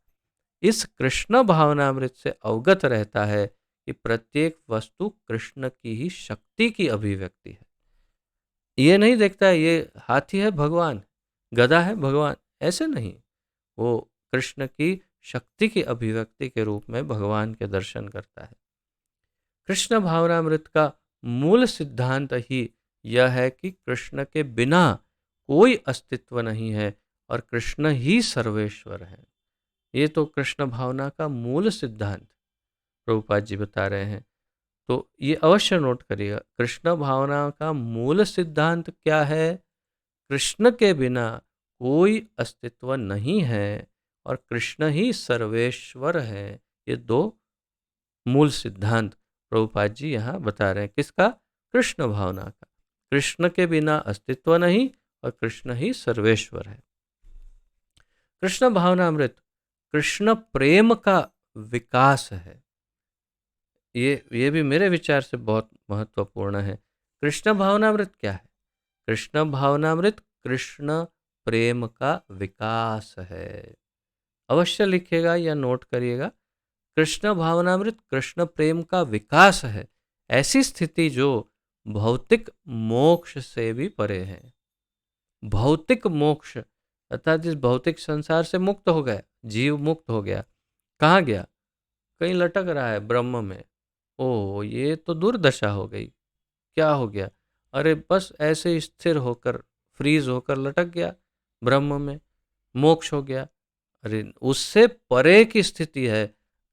Speaker 1: इस कृष्ण भावनामृत से अवगत रहता है कि प्रत्येक वस्तु कृष्ण की ही शक्ति की अभिव्यक्ति है। ये नहीं देखता है ये हाथी है भगवान, गधा है भगवान, ऐसे नहीं। वो कृष्ण की शक्ति की अभिव्यक्ति के रूप में भगवान के दर्शन करता है। कृष्ण भावनामृत का मूल सिद्धांत ही यह है कि कृष्ण के बिना कोई अस्तित्व नहीं है और कृष्ण ही सर्वेश्वर है। ये तो कृष्ण भावना का मूल सिद्धांत प्रभुपाद जी बता रहे हैं। तो ये अवश्य नोट करिएगा, कृष्ण भावना का मूल सिद्धांत क्या है? कृष्ण के बिना कोई अस्तित्व नहीं है और कृष्ण ही सर्वेश्वर है। ये दो मूल सिद्धांत प्रभुपाद जी यहाँ बता रहे हैं। किसका? कृष्ण भावना का। कृष्ण के बिना अस्तित्व नहीं और कृष्ण ही सर्वेश्वर है। कृष्ण भावनामृत कृष्ण प्रेम का विकास है। ये भी मेरे विचार से बहुत महत्वपूर्ण है। कृष्ण भावनामृत क्या है? कृष्ण भावनामृत कृष्ण प्रेम का विकास है। अवश्य लिखिएगा या नोट करिएगा, कृष्ण भावनामृत कृष्ण प्रेम का विकास है। ऐसी स्थिति जो भौतिक मोक्ष से भी परे है। भौतिक मोक्ष अर्थात इस भौतिक संसार से मुक्त हो गया, जीव मुक्त हो गया। कहाँ गया? कहीं लटक रहा है ब्रह्म में। ओ ये तो दुर्दशा हो गई। क्या हो गया? अरे बस ऐसे स्थिर होकर, फ्रीज होकर लटक गया ब्रह्म में, मोक्ष हो गया। अरे उससे परे की स्थिति है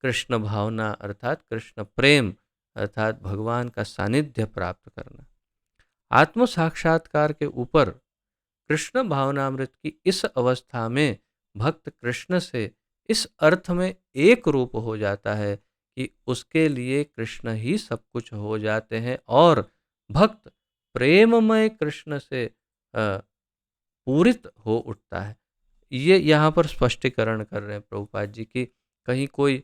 Speaker 1: कृष्ण भावना अर्थात कृष्ण प्रेम, अर्थात भगवान का सानिध्य प्राप्त करना। आत्म साक्षात्कार के ऊपर कृष्ण भावनामृत की इस अवस्था में भक्त कृष्ण से इस अर्थ में एक रूप हो जाता है कि उसके लिए कृष्ण ही सब कुछ हो जाते हैं, और भक्त प्रेममय कृष्ण से पूरित हो उठता है। ये यहाँ पर स्पष्टीकरण कर रहे हैं प्रभुपाद जी की कहीं कोई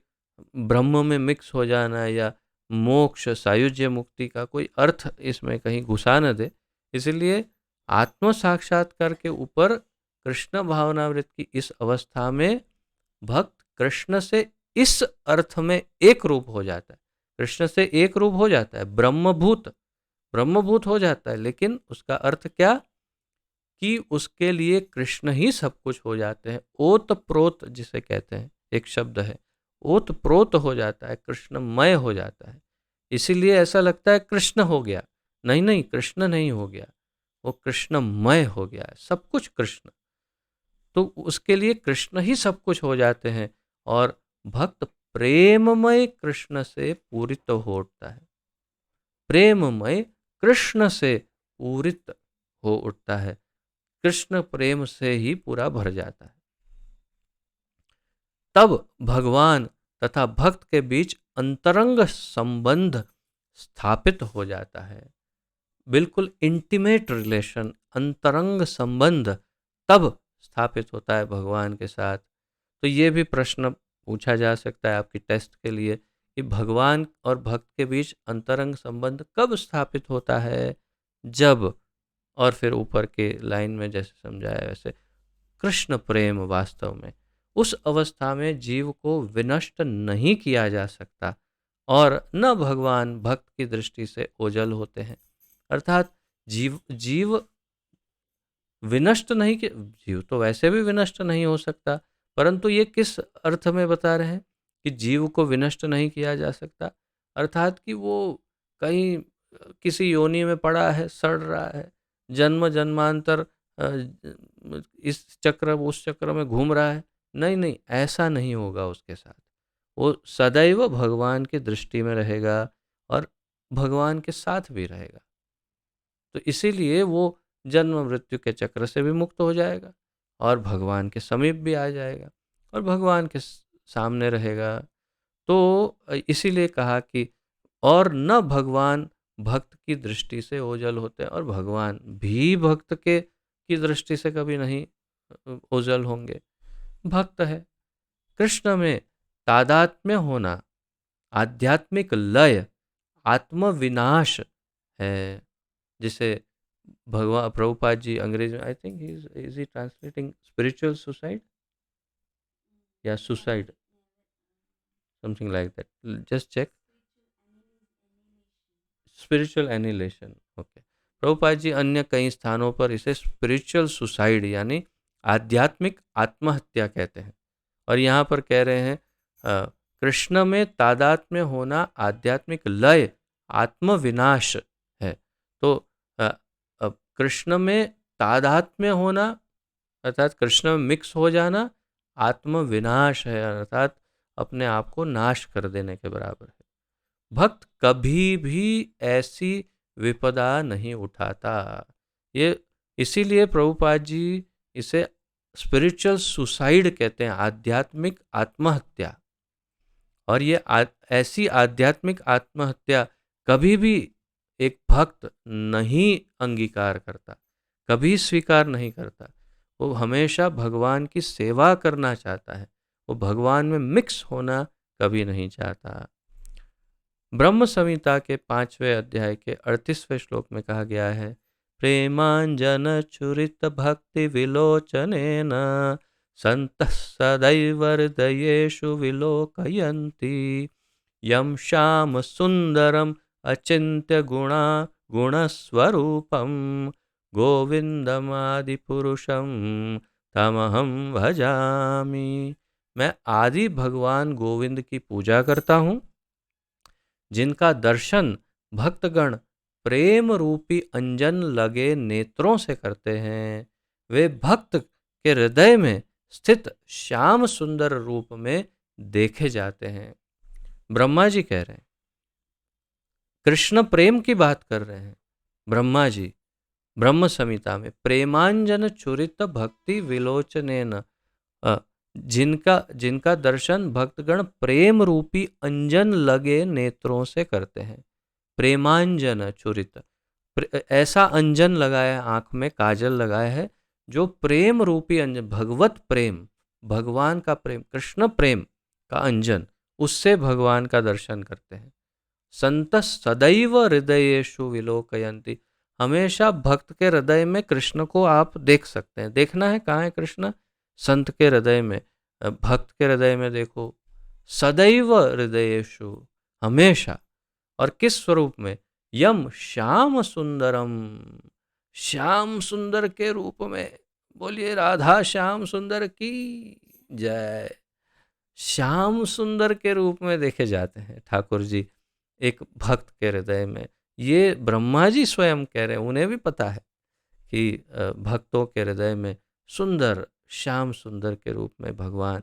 Speaker 1: ब्रह्म में मिक्स हो जाना या मोक्ष सायुज्य मुक्ति का कोई अर्थ इसमें कहीं घुसा न दे। इसलिए आत्म साक्षात्कार के ऊपर कृष्ण भावनावृत की इस अवस्था में भक्त कृष्ण से इस अर्थ में एक रूप हो जाता है, कृष्ण से एक रूप हो जाता है, ब्रह्मभूत हो जाता है। लेकिन उसका अर्थ क्या कि उसके लिए कृष्ण ही सब कुछ हो जाते हैं। ओत प्रोत जिसे कहते हैं, एक शब्द है, ओत प्रोत हो जाता है, कृष्णमय हो जाता है। इसीलिए ऐसा लगता है कृष्ण हो गया, नहीं नहीं, कृष्ण नहीं हो गया, वो कृष्णमय हो गया है, सब कुछ कृष्ण। तो उसके लिए कृष्ण ही सब कुछ हो जाते हैं, और भक्त प्रेममय कृष्ण से पूरित हो उठता है, प्रेममय कृष्ण से पूरित हो उठता है, कृष्ण प्रेम से ही पूरा भर जाता है। तब भगवान तथा भक्त के बीच अंतरंग संबंध स्थापित हो जाता है, बिल्कुल इंटीमेट रिलेशन, अंतरंग संबंध तब स्थापित होता है भगवान के साथ। तो ये भी प्रश्न पूछा जा सकता है आपकी टेस्ट के लिए कि भगवान और भक्त के बीच अंतरंग संबंध कब स्थापित होता है? जब, और फिर ऊपर के लाइन में जैसे समझाया वैसे, कृष्ण प्रेम वास्तव में उस अवस्था में जीव को विनष्ट नहीं किया जा सकता, और न भगवान भक्त की दृष्टि से ओझल होते हैं। अर्थात जीव जीव विनष्ट नहीं, कि जीव तो वैसे भी विनष्ट नहीं हो सकता, परंतु ये किस अर्थ में बता रहे हैं कि जीव को विनष्ट नहीं किया जा सकता? अर्थात कि वो कहीं किसी योनि में पड़ा है, सड़ रहा है, जन्म जन्मांतर इस चक्र उस चक्र में घूम रहा है, नहीं नहीं, ऐसा नहीं होगा उसके साथ। वो सदैव भगवान की दृष्टि में रहेगा और भगवान के साथ भी रहेगा। तो इसीलिए वो जन्म मृत्यु के चक्र से भी मुक्त हो जाएगा और भगवान के समीप भी आ जाएगा और भगवान के सामने रहेगा। तो इसीलिए कहा कि और न भगवान भक्त की दृष्टि से ओझल होते हैं, और भगवान भी भक्त के की दृष्टि से कभी नहीं ओझल होंगे। भक्त है, कृष्ण में तादात्म्य होना, आध्यात्मिक लय, आत्मविनाश है, जिसे भगवान प्रभुपाद जी अंग्रेजी में, I think is he translating spiritual suicide या suicide, something like that, just check, spiritual annihilation, okay. Prabhupada ji अन्य कई स्थानों पर इसे स्पिरिचुअल सुसाइड यानी आध्यात्मिक आत्महत्या कहते हैं, और यहाँ पर कह रहे हैं कृष्ण में तादात्म्य होना, आध्यात्मिक लय, आत्मविनाश है। तो कृष्ण में तादात्म्य होना अर्थात कृष्ण में मिक्स हो जाना आत्मविनाश है, अर्थात अपने आप को नाश कर देने के बराबर है। भक्त कभी भी ऐसी विपदा नहीं उठाता। ये इसीलिए प्रभुपाद जी इसे स्पिरिचुअल सुसाइड कहते हैं, आध्यात्मिक आत्महत्या। और ये ऐसी आध्यात्मिक आत्महत्या कभी भी एक भक्त नहीं अंगीकार करता, कभी स्वीकार नहीं करता। वो हमेशा भगवान की सेवा करना चाहता है, वो भगवान में मिक्स होना कभी नहीं चाहता। ब्रह्म संहिता के 5वें अध्याय के 38वें श्लोक में कहा गया है, प्रेमांजन चुरित भक्ति विलोचनेन संतः सदैव हृदयेषु विलोकयन्ति यम श्याम सुंदरम अचिंत्य गुणस्वरूपम गोविंदमादिपुरुषम तमहम भजामि। मैं आदि भगवान गोविंद की पूजा करता हूँ, जिनका दर्शन भक्तगण प्रेम रूपी अंजन लगे नेत्रों से करते हैं। वे भक्त के हृदय में स्थित श्याम सुंदर रूप में देखे जाते हैं। ब्रह्मा जी कह रहे हैं कृष्ण प्रेम की बात कर रहे हैं ब्रह्मा जी ब्रह्म संहिता में, प्रेमांजन चुरित भक्ति विलोचनेन, अ, जिनका जिनका दर्शन भक्तगण प्रेम रूपी अंजन लगे नेत्रों से करते हैं। प्रेमांजन चुरित, ऐसा अंजन लगाया है, आंख में काजल लगाया है जो प्रेम रूपी अंजन, भगवत प्रेम, भगवान का प्रेम, कृष्ण प्रेम का अंजन, उससे भगवान का दर्शन करते हैं। संत सदैव हृदयेषु विलोकयन्ति, हमेशा भक्त के हृदय में कृष्ण को आप देख सकते हैं। देखना है कहाँ है कृष्ण? संत के हृदय में, भक्त के हृदय में देखो। सदैव हृदयेषु, हमेशा। और किस स्वरूप में? यम श्याम सुंदरम, श्याम सुंदर के रूप में। बोलिए राधा श्याम सुंदर की जय। श्याम सुंदर के रूप में देखे जाते हैं ठाकुर जी एक भक्त के हृदय में। ये ब्रह्मा जी स्वयं कह रहे हैं, उन्हें भी पता है कि भक्तों के हृदय में सुंदर, श्याम सुंदर के रूप में भगवान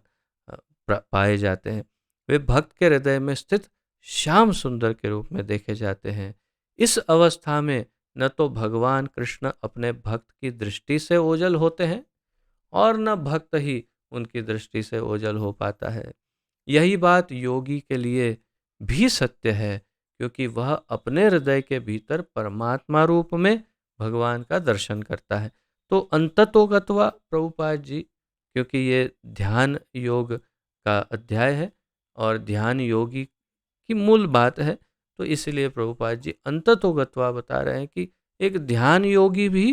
Speaker 1: पाए जाते हैं। वे भक्त के हृदय में स्थित श्याम सुंदर के रूप में देखे जाते हैं। इस अवस्था में न तो भगवान कृष्ण अपने भक्त की दृष्टि से ओझल होते हैं और न भक्त ही उनकी दृष्टि से ओझल हो पाता है। यही बात योगी के लिए भी सत्य है, क्योंकि वह अपने हृदय के भीतर परमात्मा रूप में भगवान का दर्शन करता है। तो अंततोगत्वा प्रभुपाद जी, क्योंकि ये ध्यान योग का अध्याय है और ध्यान योगी की मूल बात है, तो इसलिए प्रभुपाद जी अंततोगत्वा बता रहे हैं कि एक ध्यान योगी भी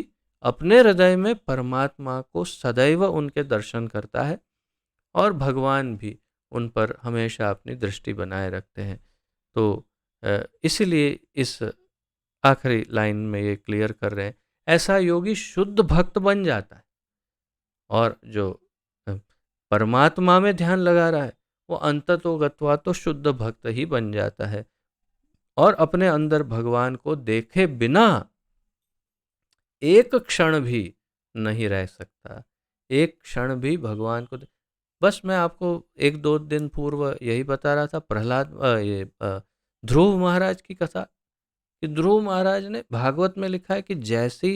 Speaker 1: अपने हृदय में परमात्मा को सदैव उनके दर्शन करता है और भगवान भी उन पर हमेशा अपनी दृष्टि बनाए रखते हैं। तो इसलिए इस आखिरी लाइन में ये क्लियर कर रहे हैं, ऐसा योगी शुद्ध भक्त बन जाता है और जो परमात्मा में ध्यान लगा रहा है वो अंततोगत्वा तो शुद्ध भक्त ही बन जाता है और अपने अंदर भगवान को देखे बिना एक क्षण भी नहीं रह सकता। एक क्षण भी भगवान को बस मैं आपको एक दो दिन पूर्व यही बता रहा था, प्रहलाद ध्रुव महाराज की कथा, कि ध्रुव महाराज ने भागवत में लिखा है कि जैसी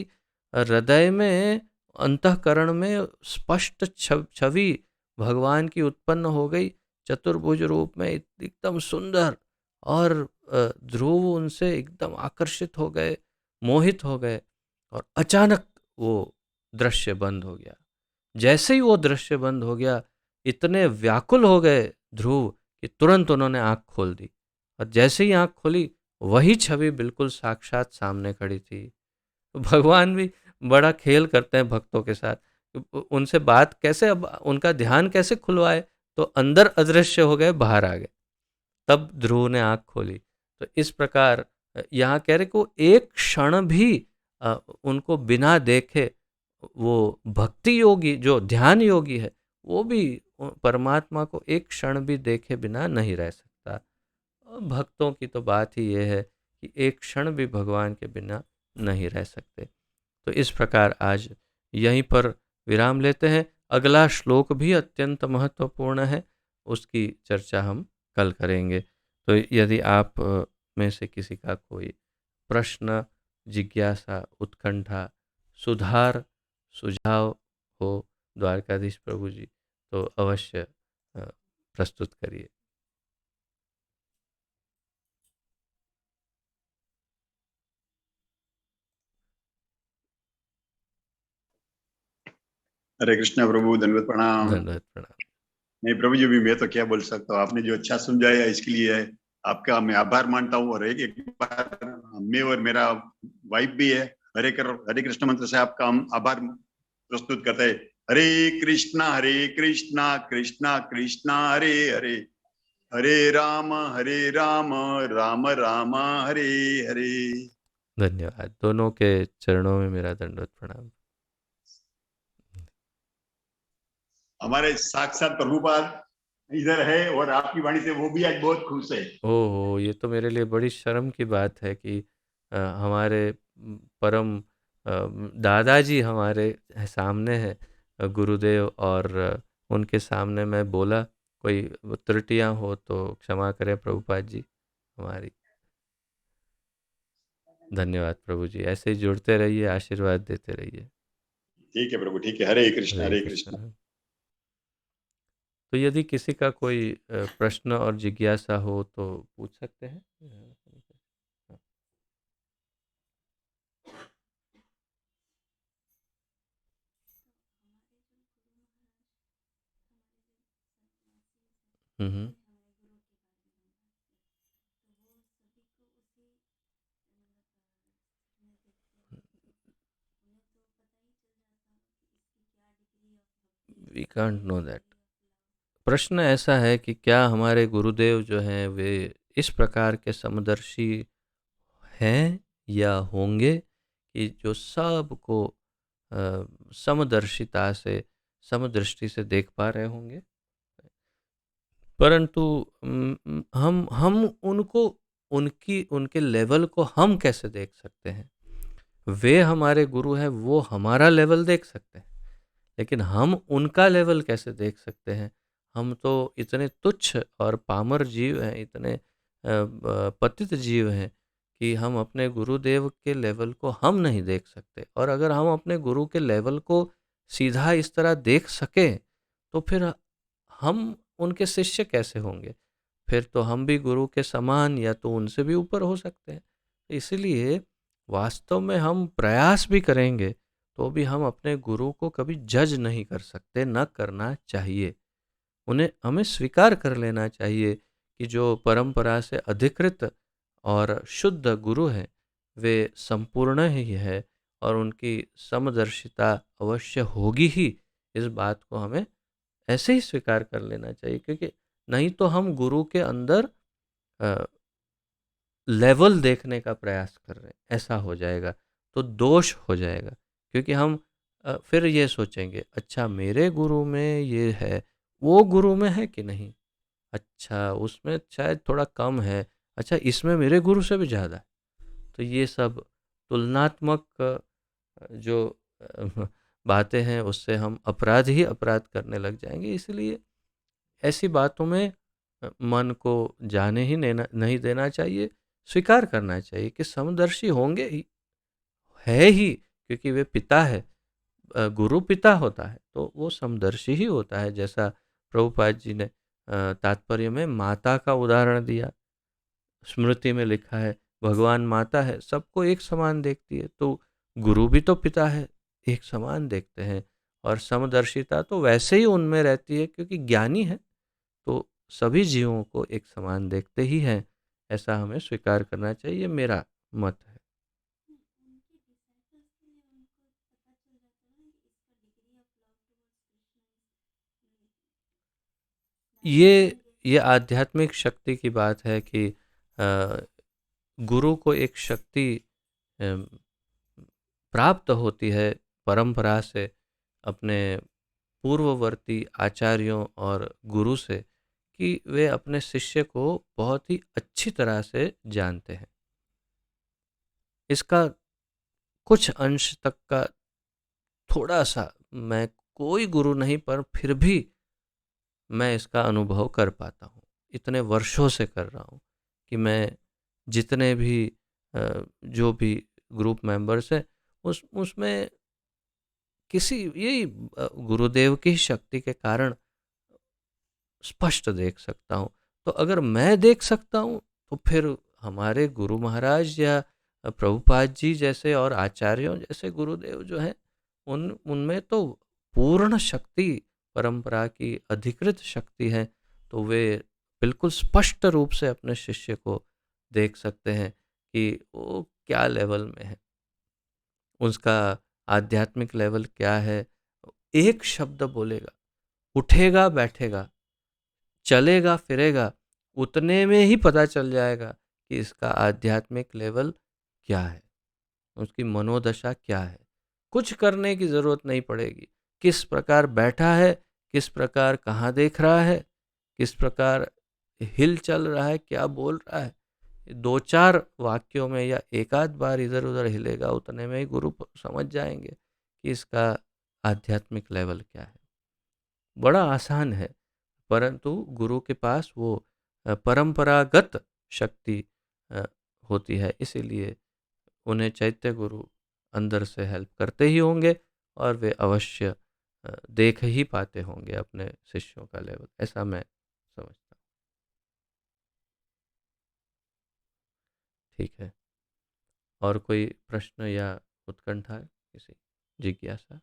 Speaker 1: हृदय में, अंतःकरण में स्पष्ट छवि भगवान की उत्पन्न हो गई चतुर्भुज रूप में, एकदम सुंदर, और ध्रुव उनसे एकदम आकर्षित हो गए, मोहित हो गए, और अचानक वो दृश्य बंद हो गया। जैसे ही वो दृश्य बंद हो गया, इतने व्याकुल हो गए ध्रुव कि तुरंत उन्होंने आंख खोल दी, और जैसे ही आंख खोली वही छवि बिल्कुल साक्षात सामने खड़ी थी। भगवान भी बड़ा खेल करते हैं भक्तों के साथ, उनसे बात कैसे, अब उनका ध्यान कैसे खुलवाए, तो अंदर अदृश्य हो गए, बाहर आ गए, तब ध्रुव ने आंख खोली। तो इस प्रकार यहाँ कह रहे को एक क्षण भी उनको बिना देखे, वो भक्ति योगी जो ध्यान योगी है वो भी परमात्मा को एक क्षण भी देखे बिना नहीं रह सकता। भक्तों की तो बात ही ये है कि एक क्षण भी भगवान के बिना नहीं रह सकते। तो इस प्रकार आज यहीं पर विराम लेते हैं। अगला श्लोक भी अत्यंत महत्वपूर्ण है, उसकी चर्चा हम कल करेंगे। तो यदि आप में से किसी का कोई प्रश्न, जिज्ञासा, उत्कंठा, सुधार, सुझाव हो द्वारकाधीश प्रभु जी, तो अवश्य प्रस्तुत करिए।
Speaker 2: हरे कृष्णा प्रभु, दंडवत प्रणाम।
Speaker 1: धन्यवाद, प्रणाम।
Speaker 2: नहीं प्रभु जी, भी मैं तो क्या बोल सकता हूँ, आपने जो अच्छा समझाया इसके लिए आपका मैं आभार मानता हूँ। और एक बार मैं और मेरा वाइफ भी है, हरे कृष्ण मंत्र से आपका हम आभार प्रस्तुत करते हैं। हरे कृष्णा कृष्णा कृष्णा हरे हरे, हरे राम राम राम हरे हरे।
Speaker 1: धन्यवाद, दोनों के चरणों में मेरा दंडवत प्रणाम।
Speaker 2: हमारे साक्षात प्रभुपाद इधर है और आपकी वाणी से वो भी आज बहुत खुश है।
Speaker 1: ओहो, ये तो मेरे लिए बड़ी शर्म की बात है कि हमारे परम दादाजी हमारे सामने हैं, गुरुदेव, और उनके सामने मैं बोला, कोई त्रुटियां हो तो क्षमा करें प्रभुपाद जी हमारी। धन्यवाद प्रभु जी, ऐसे ही जुड़ते रहिए, आशीर्वाद देते रहिए।
Speaker 2: ठीक है प्रभु, ठीक है। हरे कृष्ण,
Speaker 1: हरे
Speaker 2: हरे कृष्ण।
Speaker 1: कृष्ण। तो यदि किसी का कोई प्रश्न और जिज्ञासा हो तो पूछ सकते हैं। हाँ। Hmm. We can't know that. प्रश्न ऐसा है कि क्या हमारे गुरुदेव जो हैं वे इस प्रकार के समदर्शी हैं या होंगे कि जो सबको समदर्शिता से, समदृष्टि से देख पा रहे होंगे। परंतु हम उनको, उनकी, उनके लेवल को हम कैसे देख सकते हैं? वे हमारे गुरु हैं, वो हमारा लेवल देख सकते हैं, लेकिन हम उनका लेवल कैसे देख सकते हैं? हम तो इतने तुच्छ और पामर जीव हैं, इतने पतित जीव हैं कि हम अपने गुरुदेव के लेवल को हम नहीं देख सकते। और अगर हम अपने गुरु के लेवल को सीधा इस तरह देख सकें तो फिर हम उनके शिष्य कैसे होंगे? फिर तो हम भी गुरु के समान या तो उनसे भी ऊपर हो सकते हैं। इसलिए वास्तव में हम प्रयास भी करेंगे तो भी हम अपने गुरु को कभी जज नहीं कर सकते, न करना चाहिए। उन्हें हमें स्वीकार कर लेना चाहिए कि जो परंपरा से अधिकृत और शुद्ध गुरु हैं वे संपूर्ण ही है और उनकी समदर्शिता अवश्य होगी ही। इस बात को हमें ऐसे ही स्वीकार कर लेना चाहिए, क्योंकि नहीं तो हम गुरु के अंदर लेवल देखने का प्रयास कर रहे हैं, ऐसा हो जाएगा तो दोष हो जाएगा। क्योंकि हम फिर ये सोचेंगे, अच्छा मेरे गुरु में ये है, वो गुरु में है कि नहीं, अच्छा उसमें शायद थोड़ा कम है, अच्छा इसमें मेरे गुरु से भी ज़्यादा है। तो ये सब तुलनात्मक जो बातें हैं उससे हम अपराध ही अपराध करने लग जाएंगे। इसलिए ऐसी बातों में मन को जाने ही नहीं देना चाहिए। स्वीकार करना चाहिए कि समदर्शी होंगे ही, है ही, क्योंकि वे पिता है। गुरु पिता होता है तो वो समदर्शी ही होता है। जैसा प्रभुपाद जी ने तात्पर्य में माता का उदाहरण दिया, स्मृति में लिखा है भगवान माता है, सबको एक समान देखती है, तो गुरु भी तो पिता है, एक समान देखते हैं। और समदर्शिता तो वैसे ही उनमें रहती है क्योंकि ज्ञानी है, तो सभी जीवों को एक समान देखते ही हैं। ऐसा हमें स्वीकार करना चाहिए, ये मेरा मत है। ये आध्यात्मिक शक्ति की बात है कि अ, गुरु को एक शक्ति अ, प्राप्त होती है परंपरा से, अपने पूर्ववर्ती आचार्यों और गुरु से, कि वे अपने शिष्य को बहुत ही अच्छी तरह से जानते हैं। इसका कुछ अंश तक का थोड़ा सा, मैं कोई गुरु नहीं पर फिर भी मैं इसका अनुभव कर पाता हूँ, इतने वर्षों से कर रहा हूँ कि मैं जितने भी जो भी ग्रुप मेंबर्स हैं उसमें किसी यही गुरुदेव की शक्ति के कारण स्पष्ट देख सकता हूँ। तो अगर मैं देख सकता हूँ तो फिर हमारे गुरु महाराज या प्रभुपाद जी जैसे और आचार्यों जैसे गुरुदेव जो हैं उन उनमें तो पूर्ण शक्ति, परंपरा की अधिकृत शक्ति है। तो वे बिल्कुल स्पष्ट रूप से अपने शिष्य को देख सकते हैं कि वो क्या लेवल में है, उसका आध्यात्मिक लेवल क्या है। एक शब्द बोलेगा, उठेगा बैठेगा, चलेगा फिरेगा, उतने में ही पता चल जाएगा कि इसका आध्यात्मिक लेवल क्या है, उसकी मनोदशा क्या है। कुछ करने की ज़रूरत नहीं पड़ेगी। किस प्रकार बैठा है, किस प्रकार कहाँ देख रहा है, किस प्रकार हिल चल रहा है, क्या बोल रहा है, दो चार वाक्यों में या एक आध बार इधर उधर हिलेगा, उतने में ही गुरु समझ जाएंगे कि इसका आध्यात्मिक लेवल क्या है। बड़ा आसान है, परंतु गुरु के पास वो परंपरागत शक्ति अ, होती है, इसीलिए उन्हें चैत्य गुरु अंदर से हेल्प करते ही होंगे और वे अवश्य देख ही पाते होंगे अपने शिष्यों का लेवल, ऐसा मैं समझता हूँ। ठीक है, और कोई प्रश्न या उत्कंठा है, किसी जिज्ञासा?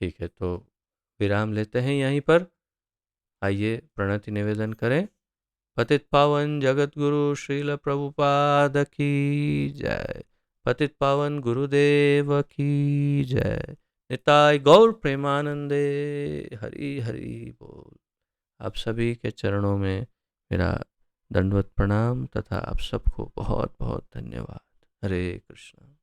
Speaker 1: ठीक है, तो विराम लेते हैं यहीं पर। आइए प्रणति निवेदन करें। पतित पावन जगत गुरु श्रील प्रभुपाद की जय। पतित पावन गुरुदेव की जय। निताय गौर प्रेमानंदे। हरि हरि बोल। आप सभी के चरणों में मेरा दंडवत प्रणाम तथा आप सबको बहुत बहुत धन्यवाद। हरे कृष्ण।